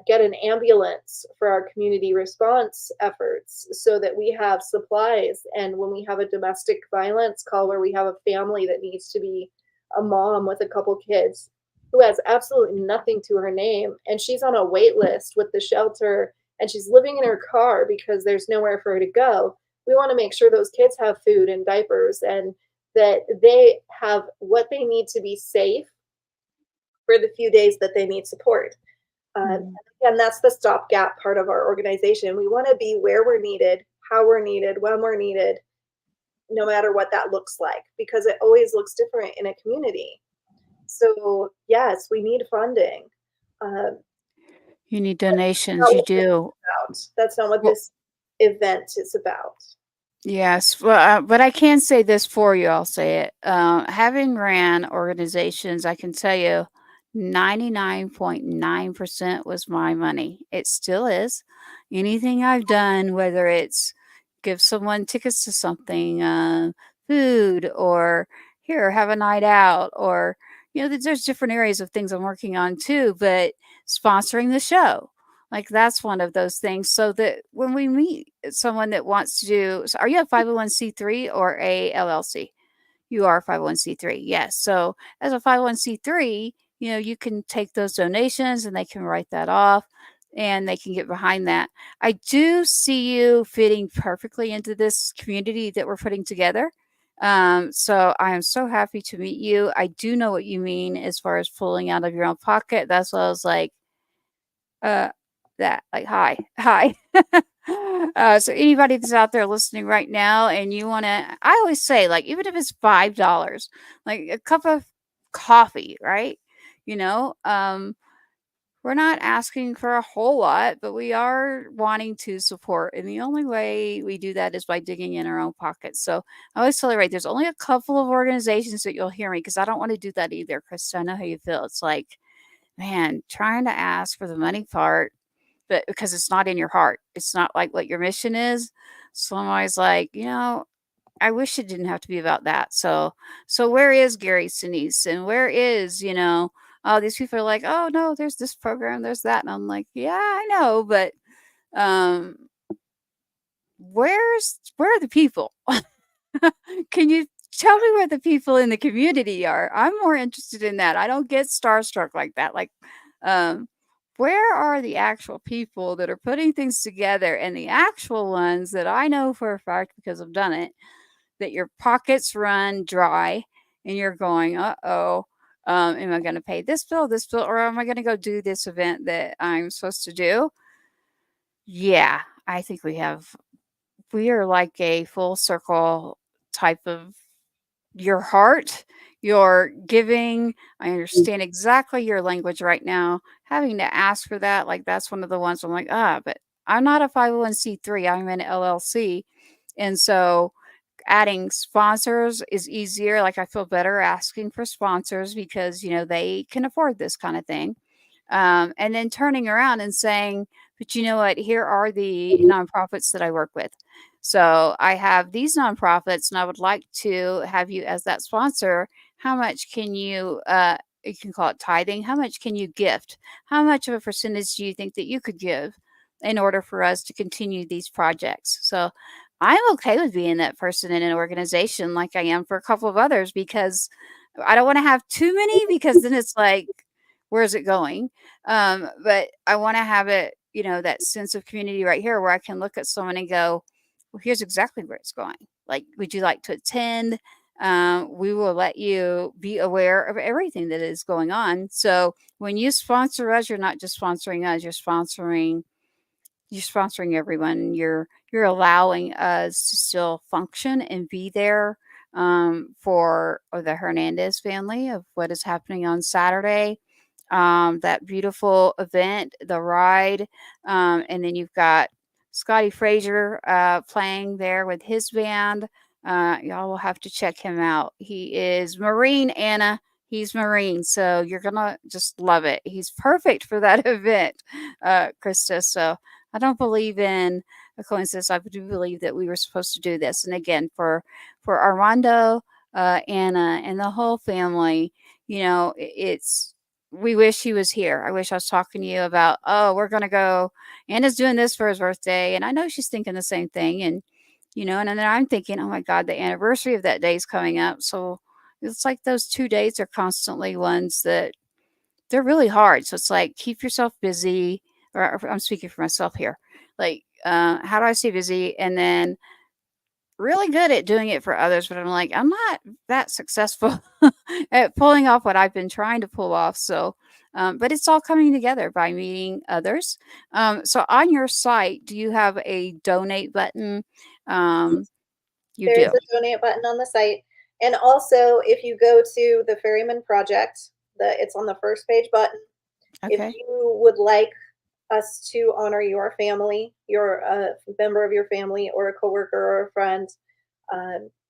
get an ambulance for our community response efforts so that we have supplies. And when we have a domestic violence call where we have a family that needs to be a mom with a couple kids who has absolutely nothing to her name, and she's on a wait list with the shelter, and she's living in her car because there's nowhere for her to go. We want to make sure those kids have food and diapers and that they have what they need to be safe for the few days that they need support. And that's the stopgap part of our organization. We want to be where we're needed, how we're needed, when we're needed, no matter what that looks like, because it always looks different in a community. So yes, we need funding. You need donations. You do. That's not what this event is about. Yes, well, but I can say this for you. I'll say it. Having ran organizations, I can tell you 99.9% was my money. It still is. Anything I've done, whether it's give someone tickets to something, food, or here, have a night out, or, there's different areas of things I'm working on too, but sponsoring the show. Like that's one of those things. So that when we meet someone that wants to do, so are you a 501c3 or a LLC? You are 501c3. Yes. So as a 501c3, you can take those donations and they can write that off and they can get behind that. I do see you fitting perfectly into this community that we're putting together. So I am so happy to meet you. I do know what you mean as far as pulling out of your own pocket. That's what I was like, uh, that like, hi, hi. So anybody that's out there listening right now and you want to, I always say, like, even if it's $5, like a cup of coffee, right? You know, um, we're not asking for a whole lot, but we are wanting to support. And the only way we do that is by digging in our own pockets. So I always tell you, right, there's only a couple of organizations that you'll hear me because I don't want to do that either, Krista. I know how you feel. It's like, man, trying to ask for the money part, but because it's not in your heart, it's not like what your mission is. So I'm always like, I wish it didn't have to be about that. So where is Gary Sinise, and where is, all these people are like, oh no, there's this program, there's that, and I'm like, yeah, I know, but um, where are the people? Can you tell me where the people in the community are? I'm more interested in that. I don't get starstruck like that. Like, um, where are the actual people that are putting things together, and the actual ones that I know for a fact because I've done it, that your pockets run dry and you're going, uh-oh, am I going to pay this bill, or am I going to go do this event that I'm supposed to do? Yeah, I think we are like a full circle type of your heart, your giving. I understand exactly your language right now. Having to ask for that, like that's one of the ones I'm like, but I'm not a 501c3, I'm an LLC. And so adding sponsors is easier. Like I feel better asking for sponsors because, they can afford this kind of thing. And then turning around and saying, but you know what? Here are the nonprofits that I work with. So I have these nonprofits and I would like to have you as that sponsor. How much can you can call it tithing. How much can you gift? How much of a percentage do you think that you could give in order for us to continue these projects? So I'm okay with being that person in an organization like I am for a couple of others because I don't want to have too many because then it's like, where's it going? But I want to have it, that sense of community right here where I can look at someone and go, well, here's exactly where it's going. Like, would you like to attend? We will let you be aware of everything that is going on. So when you sponsor us, you're not just sponsoring us, you're sponsoring everyone. You're allowing us to still function and be there for the Hernandez family of what is happening on Saturday. That beautiful event, the ride, and then you've got Scotty Frazier playing there with his band. Y'all will have to check him out. He is Marine, Anna. He's Marine, so you're gonna just love it. He's perfect for that event, Krista. So I don't believe in a coincidence. I do believe that we were supposed to do this. And again, for Armando, Anna, and the whole family, it's we wish he was here. I wish I was talking to you about, oh, we're gonna go. Anna's doing this for his birthday, and I know she's thinking the same thing. And and then I'm thinking, oh my God, the anniversary of that day is coming up. So it's like those 2 days are constantly ones that they're really hard. So it's like keep yourself busy. Or I'm speaking for myself here. Like, how do I stay busy? And then really good at doing it for others, but I'm like, I'm not that successful at pulling off what I've been trying to pull off. So, but it's all coming together by meeting others. So on your site, do you have a donate button? You There is do. a donate button on the site. And also, if you go to the Ferryman Project, it's on the first page button. If Okay. you would like us to honor your family, your member of your family, or a coworker or a friend,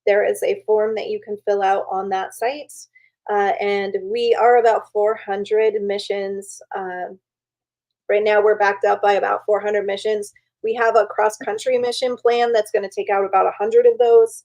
there is a form that you can fill out on that site. And we are about 400 missions. Right now, we're backed up by about 400 missions. We have a cross-country mission plan that's going to take out about 100 of those.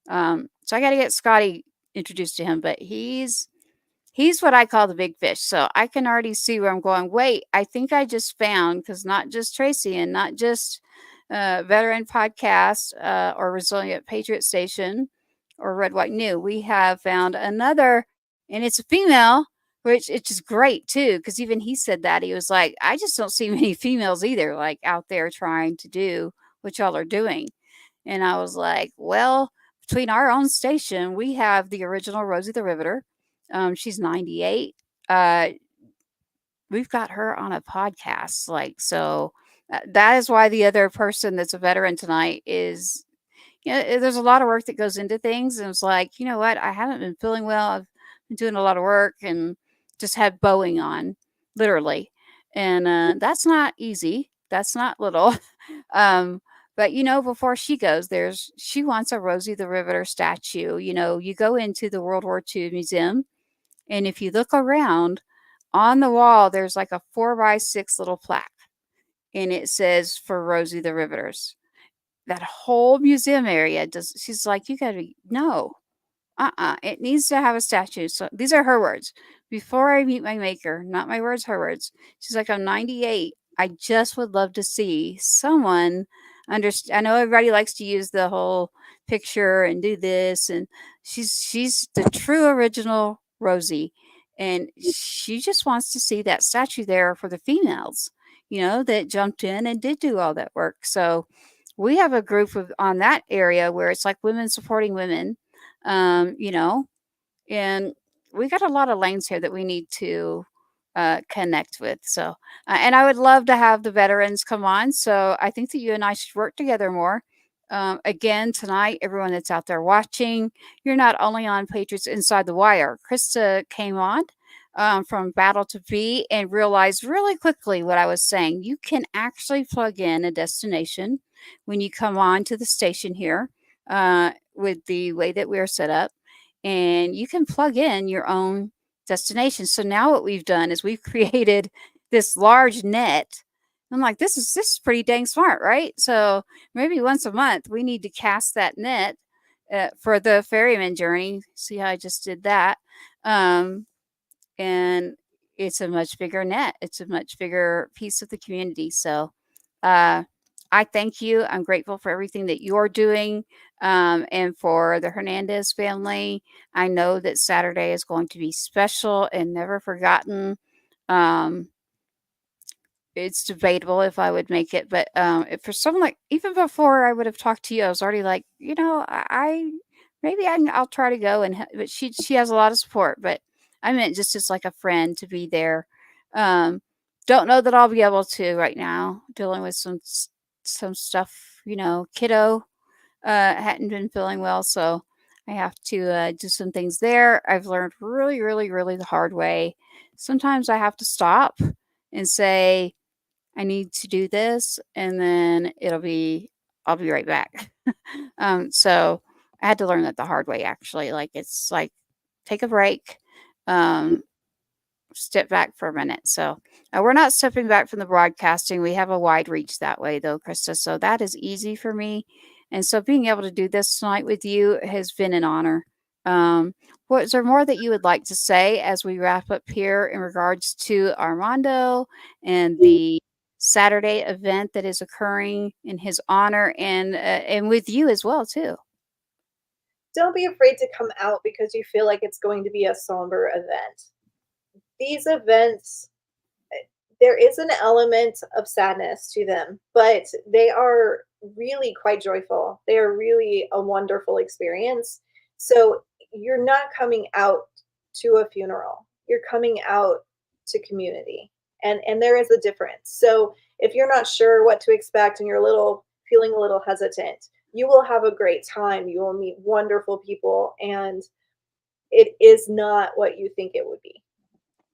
So I got to get Scotty introduced to him, but he's what I call the big fish. So I can already see where I'm going. Wait, I think I just found, because not just Tracy and not just Veteran Podcast or Resilient Patriot Station or Red White New, we have found another, and it's a female, which it's just great too. Because even he said that he was like, I just don't see many females either, like out there trying to do what y'all are doing. And I was like, well, between our own station, we have the original Rosie the Riveter. She's 98. Uh, we've got her on a podcast. Like, so that is why the other person that's a veteran tonight is, there's a lot of work that goes into things. And it's like, you know what? I haven't been feeling well. I've been doing a lot of work and just had Boeing on, literally. And that's not easy. That's not little. um, but before she goes, she wants a Rosie the Riveter statue. You go into the World War II museum, and if you look around on the wall, there's like a 4x6 little plaque, and it says for Rosie the Riveters. That whole museum area does. She's like, you gotta no, it needs to have a statue. So these are her words. Before I meet my maker, not my words, her words. She's like, I'm 98. I just would love to see someone understand. I know everybody likes to use the whole picture and do this, and she's the true original Rosie, and she just wants to see that statue there for the females, that jumped in and did do all that work. So we have a group on that area where it's like women supporting women, you know, and we got a lot of lanes here that we need to connect with. So, and I would love to have the veterans come on. So I think that you and I should work together more. Again, tonight, everyone that's out there watching, you're not only on Patriots Inside the Wire. Krista came on from Battle2BE and realized really quickly what I was saying. You can actually plug in a destination when you come on to the station here with the way that we're set up, and you can plug in your own destination. So now what we've done is we've created this large net. I'm like, this is pretty dang smart, right? So maybe once a month we need to cast that net for the ferryman journey. See how I just did that? And it's a much bigger net. It's a much bigger piece of the community. So I thank you. I'm grateful for everything that you're doing, and for the Hernandez family. I know that Saturday is going to be special and never forgotten. It's debatable if I would make it, but if for someone like, even before I would have talked to you, I was already like, maybe I'll try to go. But she has a lot of support, but I meant just as like a friend to be there. Don't know that I'll be able to right now, dealing with some stuff. Kiddo hadn't been feeling well, so I have to do some things there. I've learned really, really, really the hard way. Sometimes I have to stop and say, I need to do this, and then I'll be right back. So I had to learn that the hard way, actually. Like, it's like, take a break, step back for a minute. So we're not stepping back from the broadcasting. We have a wide reach that way, though, Krista. So that is easy for me. And so being able to do this tonight with you has been an honor. Was there more that you would like to say as we wrap up here in regards to Armando and the Saturday event that is occurring in his honor, and with you as well too? Don't be afraid to come out because you feel like it's going to be a somber event. These events, there is an element of sadness to them, but they are really quite joyful. They are really a wonderful experience. So you're not coming out to a funeral. You're coming out to community. And there is a difference. So if you're not sure what to expect and you're feeling a little hesitant, you will have a great time. You will meet wonderful people, and it is not what you think it would be.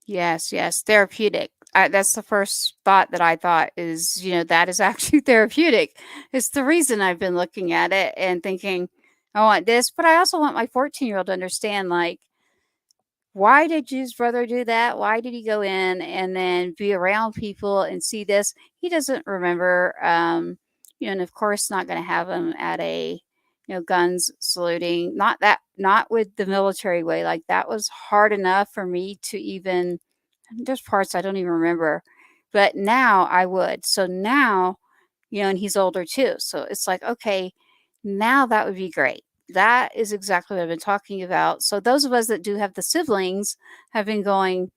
Yes, therapeutic. That's the first thought that I thought is, that is actually therapeutic. It's the reason I've been looking at it and thinking, I want this, but I also want my 14-year-old to understand, like, why did his brother do that? Why did he go in and then be around people and see this? He doesn't remember, and of course not going to have him at a, guns saluting, not with the military way. Like that was hard enough for me to even, there's parts I don't even remember, but now I would. So now, and he's older too. So it's like, okay, now that would be great. That is exactly what I've been talking about. So those of us that do have the siblings have been going,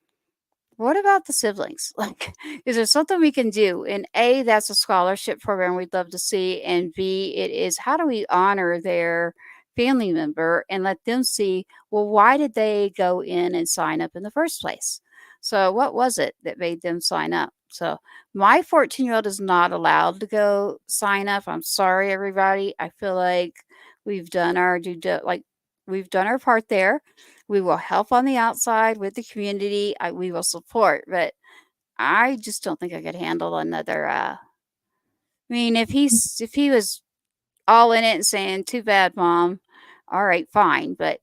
what about the siblings? Like, is there something we can do? And A, that's a scholarship program we'd love to see. And B, it is how do we honor their family member and let them see, well, why did they go in and sign up in the first place? So, what was it that made them sign up? So, my 14-year-old is not allowed to go sign up. I'm sorry, everybody. I feel like we've done our we've done our part there. We will help on the outside with the community. We will support, but I just don't think I could handle another. I mean, if he was all in it and saying, "Too bad, mom," all right, fine. But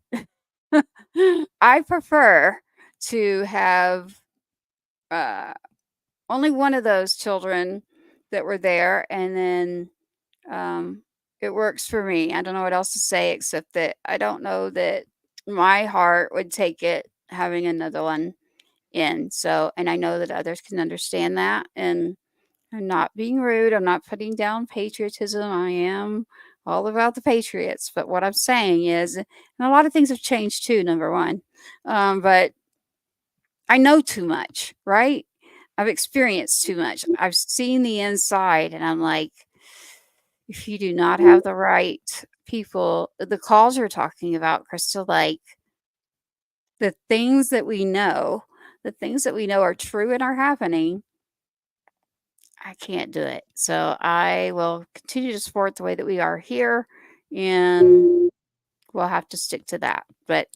I prefer to have only one of those children that were there, and then it works for me. I don't know what else to say except that I don't know that my heart would take it having another one in. So, and I know that others can understand that. And I'm not being rude. I'm not putting down patriotism. I am all about the Patriots. But what I'm saying is, and a lot of things have changed too, number one. But I know too much, right? I've experienced too much. I've seen the inside, and I'm like, if you do not have the right people, the calls you're talking about, Crystal, like the things that we know, the things that we know are true and are happening, I can't do it. So I will continue to support the way that we are here, and we'll have to stick to that. But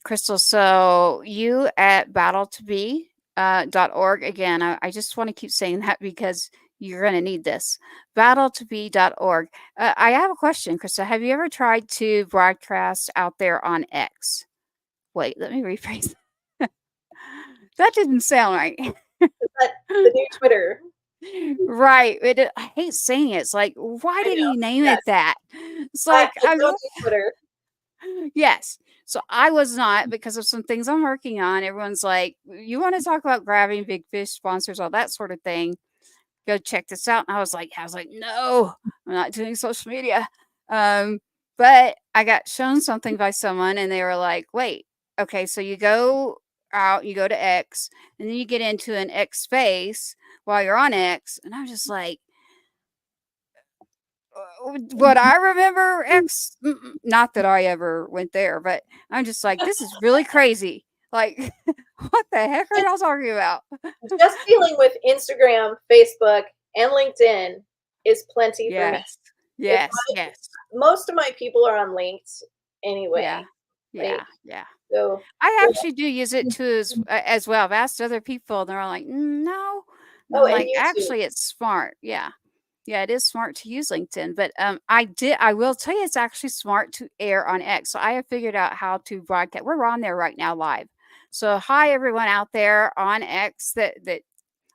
Crystal, so you at battle2be.org, again, I just want to keep saying that because you're going to need this. Battle2be.org. I have a question, Crystal. Have you ever tried to broadcast out there on X? Wait, let me rephrase. That didn't sound right. But the new Twitter. Right. I hate saying it. It's like, why did he name it that? It's like, I don't do Twitter. Yes. So I was not, because of some things I'm working on. Everyone's like, you want to talk about grabbing big fish sponsors, all that sort of thing. Go check this out. And I was like, no, I'm not doing social media. But I got shown something by someone and they were like, wait, okay, so you go out, you go to X, and then you get into an X space while you're on X. And I'm just like, what I remember X, not that I ever went there, but I'm just like, this is really crazy. Like, what the heck are y'all talking about? Just dealing with Instagram, Facebook, and LinkedIn is plenty for me. Yes. Most of my people are on Linked anyway. Yeah. So I actually do use it too as well. I've asked other people, and they're all like, no. And Oh, I'm and like, YouTube. actually, it's smart. Yeah, it is smart to use LinkedIn. But I will tell you, it's actually smart to air on X. So I have figured out how to broadcast. We're on there right now live. So hi everyone out there on X that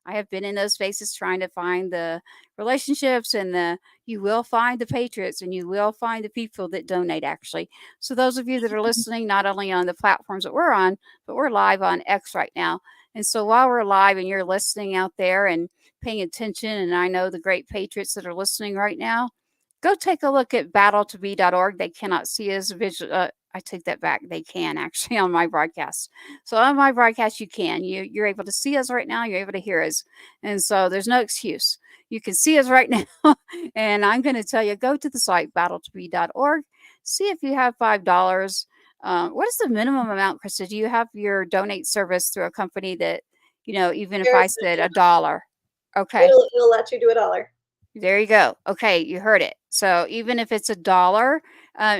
I have been in those spaces trying to find the relationships, and you will find the patriots, and you will find the people that donate actually. So those of you that are listening, not only on the platforms that we're on, but we're live on X right now. And so while we're live and you're listening out there and paying attention, and I know the great patriots that are listening right now, go take a look at battle2be.org. They cannot see us visually. I take that back. They can actually on my broadcast. So on my broadcast, you can. You're able to see us right now. You're able to hear us. And so there's no excuse. You can see us right now. And I'm going to tell you, go to the site, battle2be.org. See if you have $5. What is the minimum amount, Krista? Do you have your donate service through a company that, even if I said $1? Okay. It'll let you do $1. There you go. Okay, you heard it. So even if it's $1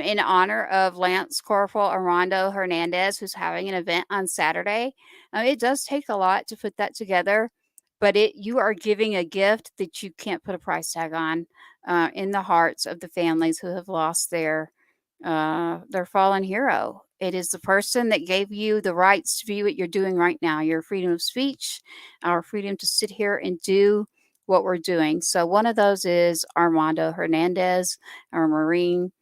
in honor of Lance Corporal Armando Hernandez, who's having an event on Saturday, it does take a lot to put that together, but you are giving a gift that you can't put a price tag on in the hearts of the families who have lost their fallen hero. It is the person that gave you the rights to be what you're doing right now, your freedom of speech, our freedom to sit here and do what we're doing. So one of those is Armando Hernandez, our Marine,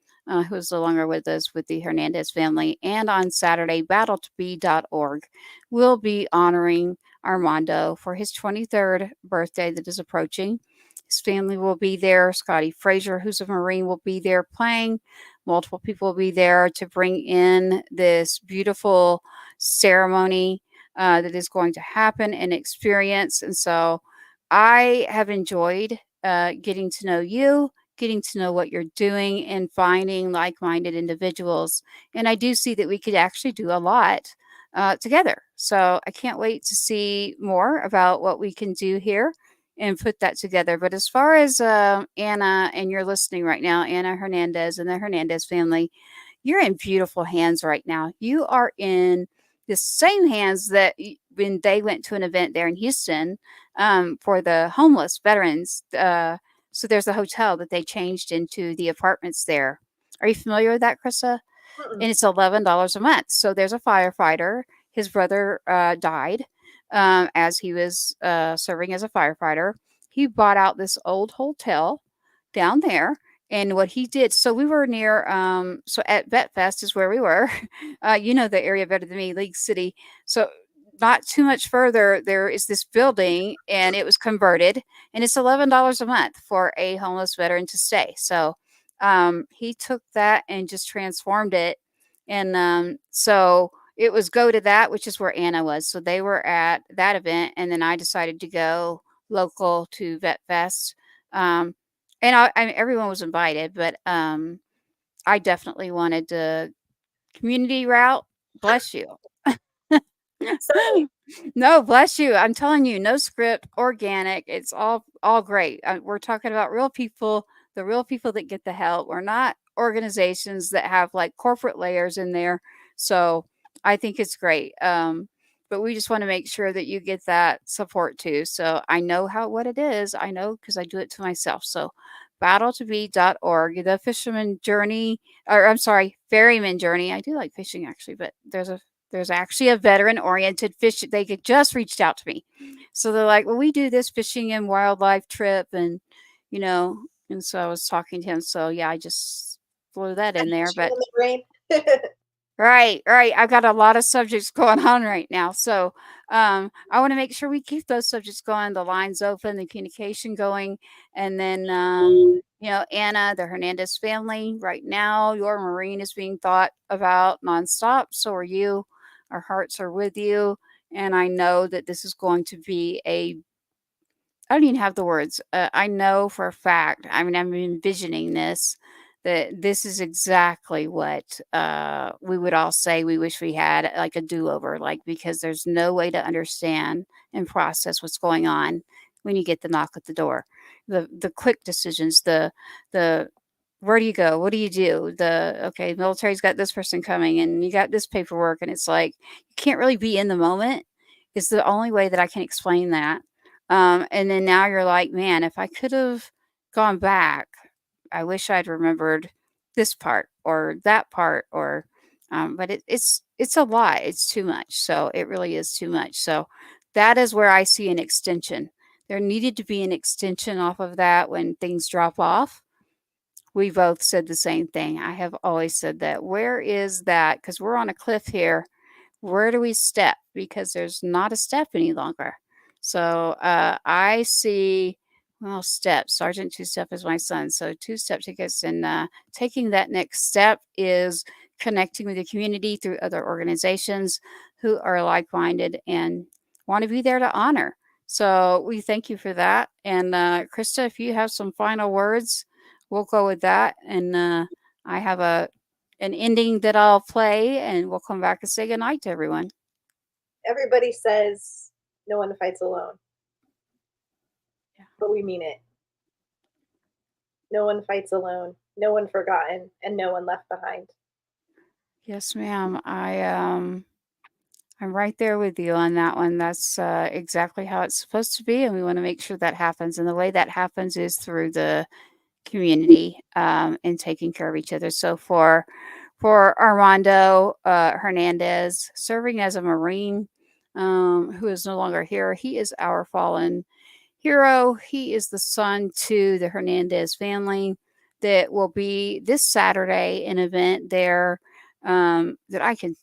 who's no longer with us with the Hernandez family. And on Saturday, BATTLE2BE.org will be honoring Armando for his 23rd birthday that is approaching. His family will be there. Scotty Frazier, who's a Marine, will be there playing. Multiple people will be there to bring in this beautiful ceremony that is going to happen and experience. And so I have enjoyed getting to know you, getting to know what you're doing, and finding like minded individuals. And I do see that we could actually do a lot together. So I can't wait to see more about what we can do here and put that together. But as far as Anna, and you're listening right now, Anna Hernandez and the Hernandez family, you're in beautiful hands right now. You are in the same hands that when they went to an event there in Houston for the homeless veterans. So there's a hotel that they changed into the apartments there. Are you familiar with that, Krista? Mm-mm. And it's $11 a month. So there's a firefighter. His brother died as he was serving as a firefighter. He bought out this old hotel down there. And what he did, so we were near, so at Vet Fest is where we were. You know the area better than me, League City. So not too much further, there is this building, and it was converted, and it's $11 a month for a homeless veteran to stay. So he took that and just transformed it. And so it was go to that, which is where Anna was. So they were at that event, and then I decided to go local to Vet Fest. And everyone was invited, but I definitely wanted the community route. Bless you. Sorry. No, bless you. I'm telling you, no script, organic. It's all great. We're talking about real people, the real people that get the help. We're not organizations that have like corporate layers in there. So I think it's great. But we just want to make sure that you get that support too. So I know what it is. I know because I do it to myself. So battle2be.org, the fisherman journey, or I'm sorry, ferryman journey. I do like fishing actually, but there's actually a veteran oriented fish. They could just reached out to me. So they're like, well, we do this fishing and wildlife trip. And, and so I was talking to him. So yeah, I just flew that in there. But In the brain. right. I've got a lot of subjects going on right now. So I want to make sure we keep those subjects going, the lines open, the communication going. And then, Anna, the Hernandez family, right now, your Marine is being thought about nonstop. So are you. Our hearts are with you. And I know that this is going to be I don't even have the words. I know for a fact, I mean, I'm envisioning this, that this is exactly what we would all say we wish we had, like a do-over, like, because there's no way to understand and process what's going on when you get the knock at the door. The quick decisions, the where do you go? What do you do? Okay, military's got this person coming and you got this paperwork, and it's like you can't really be in the moment. Is the only way that I can explain that. And then now you're like, man, if I could have gone back, I wish I'd remembered this part or that part, or but it's a lot. It's too much. So it really is too much. So that is where I see an extension. There needed to be an extension off of that when things drop off. We both said the same thing. I have always said that. Where is that? Because we're on a cliff here. Where do we step? Because there's not a step any longer. So I see, well, steps. Sergeant Two Step is my son. So Two Step tickets, and taking that next step is connecting with the community through other organizations who are like-minded and want to be there to honor. So we thank you for that. And Krista, if you have some final words, we'll go with that. And I have an ending that I'll play, and we'll come back and say goodnight to everyone. Everybody says no one fights alone. Yeah. But we mean it. No one fights alone. No one forgotten, and no one left behind. Yes, ma'am. I'm right there with you on that one. That's exactly how it's supposed to be, and we want to make sure that happens. And the way that happens is through the community and taking care of each other. So for Armando Hernandez, serving as a Marine who is no longer here, he is our fallen hero. He is the son to the Hernandez family. That will be this Saturday an event there that I can.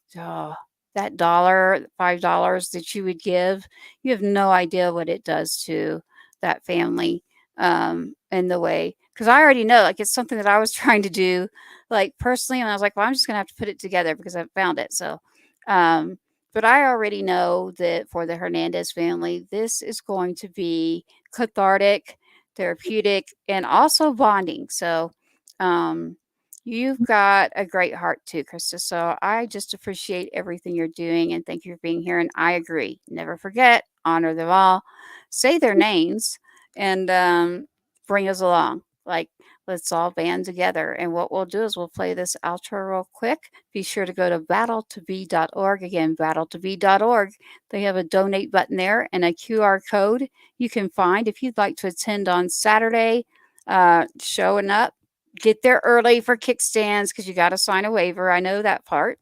That $5 that you would give, you have no idea what it does to that family in the way. Because I already know, like, it's something that I was trying to do, like, personally, and I was like, well, I'm just gonna have to put it together because I found it. So, but I already know that for the Hernandez family, this is going to be cathartic, therapeutic, and also bonding. So, you've got a great heart too, Krista. So I just appreciate everything you're doing and thank you for being here. And I agree. Never forget, honor them all, say their names, and bring us along. Like, let's all band together. And what we'll do is we'll play this outro real quick. Be sure to go to battle2be.org. Again, battle2be.org. They have a donate button there and a QR code you can find if you'd like to attend on Saturday, showing up. Get there early for kickstands because you got to sign a waiver. I know that part.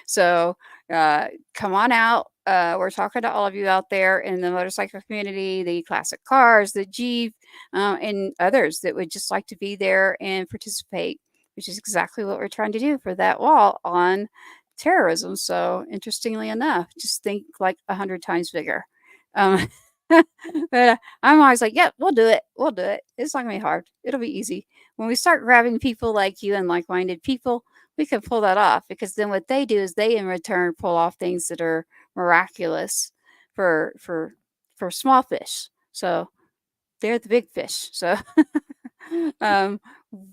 So come on out. We're talking to all of you out there in the motorcycle community, the classic cars, the Jeep, and others that would just like to be there and participate, which is exactly what we're trying to do for that wall on terrorism. So interestingly enough, just think like 100 times bigger. But I'm always like, yep, we'll do it. We'll do it. It's not going to be hard. It'll be easy. When we start grabbing people like you and like-minded people, we can pull that off because then what they do is they in return pull off things that are miraculous for small fish. So they're the big fish. So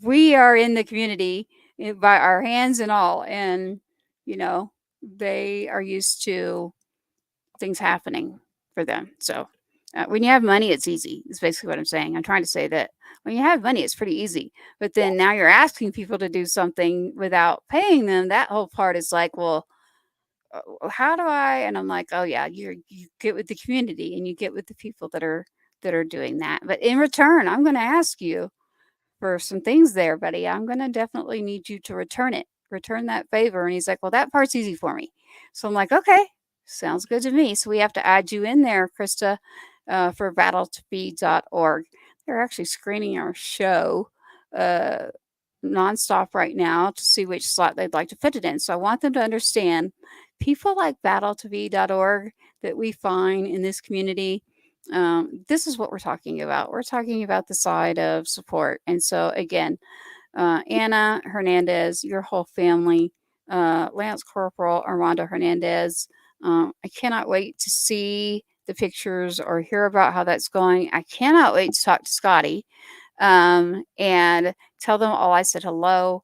we are in the community by our hands and all, and they are used to things happening for them. So when you have money, it's easy. Is basically what I'm saying. I'm trying to say that when you have money, it's pretty easy. But then now you're asking people to do something without paying them. That whole part is like, well, how do I? And I'm like, oh yeah, you get with the community and you get with the people that are doing that. But in return, I'm going to ask you for some things there, buddy. I'm going to definitely need you to return that favor. And he's like, well, that part's easy for me. So I'm like, okay, sounds good to me. So we have to add you in there, Krista, for battle2be.org. They're actually screening our show nonstop right now to see which slot they'd like to put it in. So I want them to understand people like battle2be.org that we find in this community. This is what we're talking about. We're talking about the side of support. And so again, Anna Hernandez, your whole family, Lance Corporal Armando Hernandez. I cannot wait to see the pictures or hear about how that's going. I cannot wait to talk to Scotty and tell them all I said hello.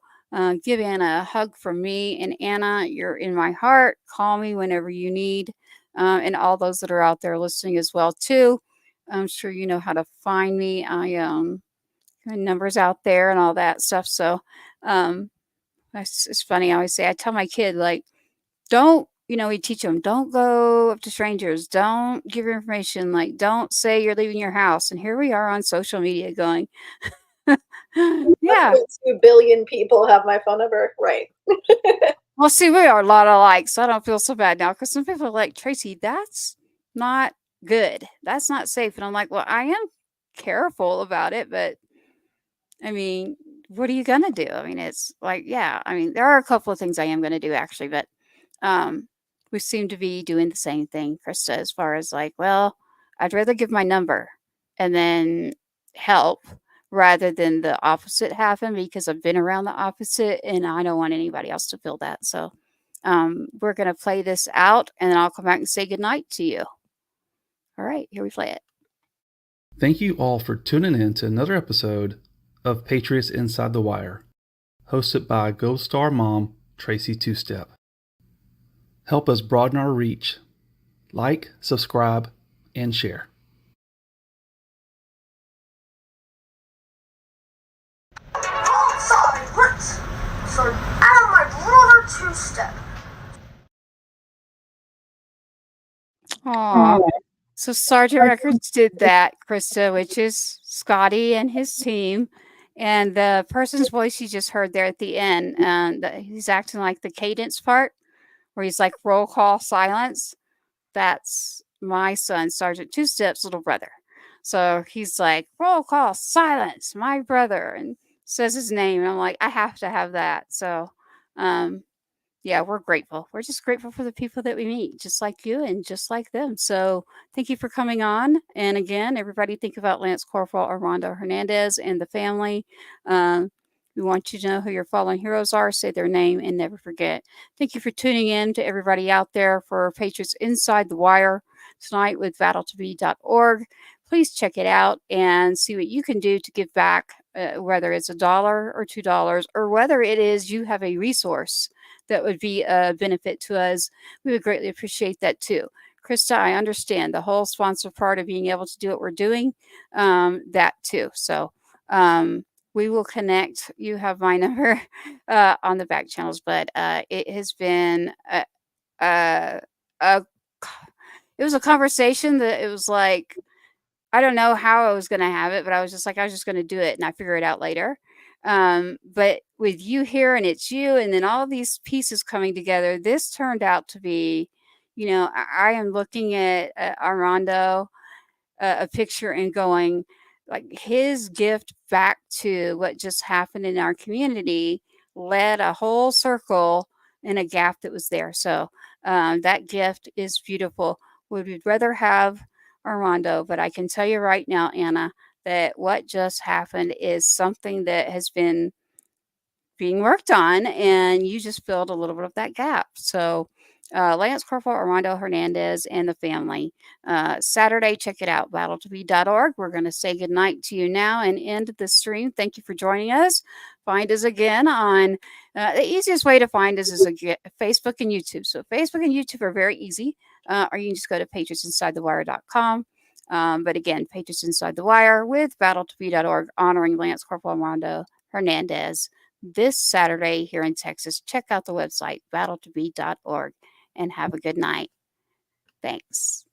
Give Anna a hug from me. And Anna, you're in my heart. Call me whenever you need. And all those that are out there listening as well, too. I'm sure you know how to find me. My numbers out there and all that stuff. So it's funny. I always say, I tell my kid, like, don't, we teach them, don't go up to strangers. Don't give your information. Like, don't say you're leaving your house. And here we are on social media going, yeah. 2 billion people have my phone number. Right. Well, see, we are a lot alike, so I don't feel so bad now because some people are like, Tracy, that's not good. That's not safe. And I'm like, well, I am careful about it, but I mean, what are you going to do? I mean, it's like, yeah, I mean, there are a couple of things I am going to do actually, but we seem to be doing the same thing, Krista, as far as like, well, I'd rather give my number and then help rather than the opposite happen because I've been around the opposite and I don't want anybody else to feel that. So we're going to play this out and then I'll come back and say goodnight to you. All right, here we play it. Thank you all for tuning in to another episode of Patriots Inside the Wire, hosted by Gold Star Mom, Tracy Two-Step. Help us broaden our reach. Like, subscribe, and share. Sorry, let's start out of my brother Two-Step. Aww. So Sergeant Records did that, Krista, which is Scotty and his team. And the person's voice you just heard there at the end, he's acting like the cadence part where he's like roll call silence. That's my son, Sergeant Two-Step's little brother. So he's like, roll call, silence, my brother, and says his name. And I'm like, I have to have that. So, yeah, we're grateful. We're just grateful for the people that we meet, just like you and just like them. So thank you for coming on. And again, everybody think about Lance Corporal Armando Hernandez and the family. We want you to know who your fallen heroes are, say their name, and never forget. Thank you for tuning in to everybody out there for Patriots Inside the Wire tonight with BATTLE2BE.org. Please check it out and see what you can do to give back, whether it's $1 or $2, or whether it is you have a resource that would be a benefit to us. We would greatly appreciate that too. Krista, I understand the whole sponsor part of being able to do what we're doing, that too. So we will connect. You have my number on the back channels, but it has been a it was a conversation that it was like, I don't know how I was going to have it, but I was just like, I was just going to do it and I figure it out later. But with you here and it's you, and then all these pieces coming together, this turned out to be, I am looking at Armando, a picture, and going, like, his gift back to what just happened in our community led a whole circle in a gap that was there. So that gift is beautiful. We'd rather have Armando, but I can tell you right now, Anna, that what just happened is something that has been being worked on, and you just filled a little bit of that gap. So Lance Corporal Armando Hernandez and the family. Saturday, check it out, BATTLE2BE.org. We're going to say goodnight to you now and end the stream. Thank you for joining us. Find us again on the easiest way to find us is Facebook and YouTube. So Facebook and YouTube are very easy, or you can just go to patriotsinsidethewire.com. But again, Patriots Inside the Wire with BATTLE2BE.org, honoring Lance Corporal Armando Hernandez this Saturday here in Texas. Check out the website, BATTLE2BE.org, and have a good night. Thanks.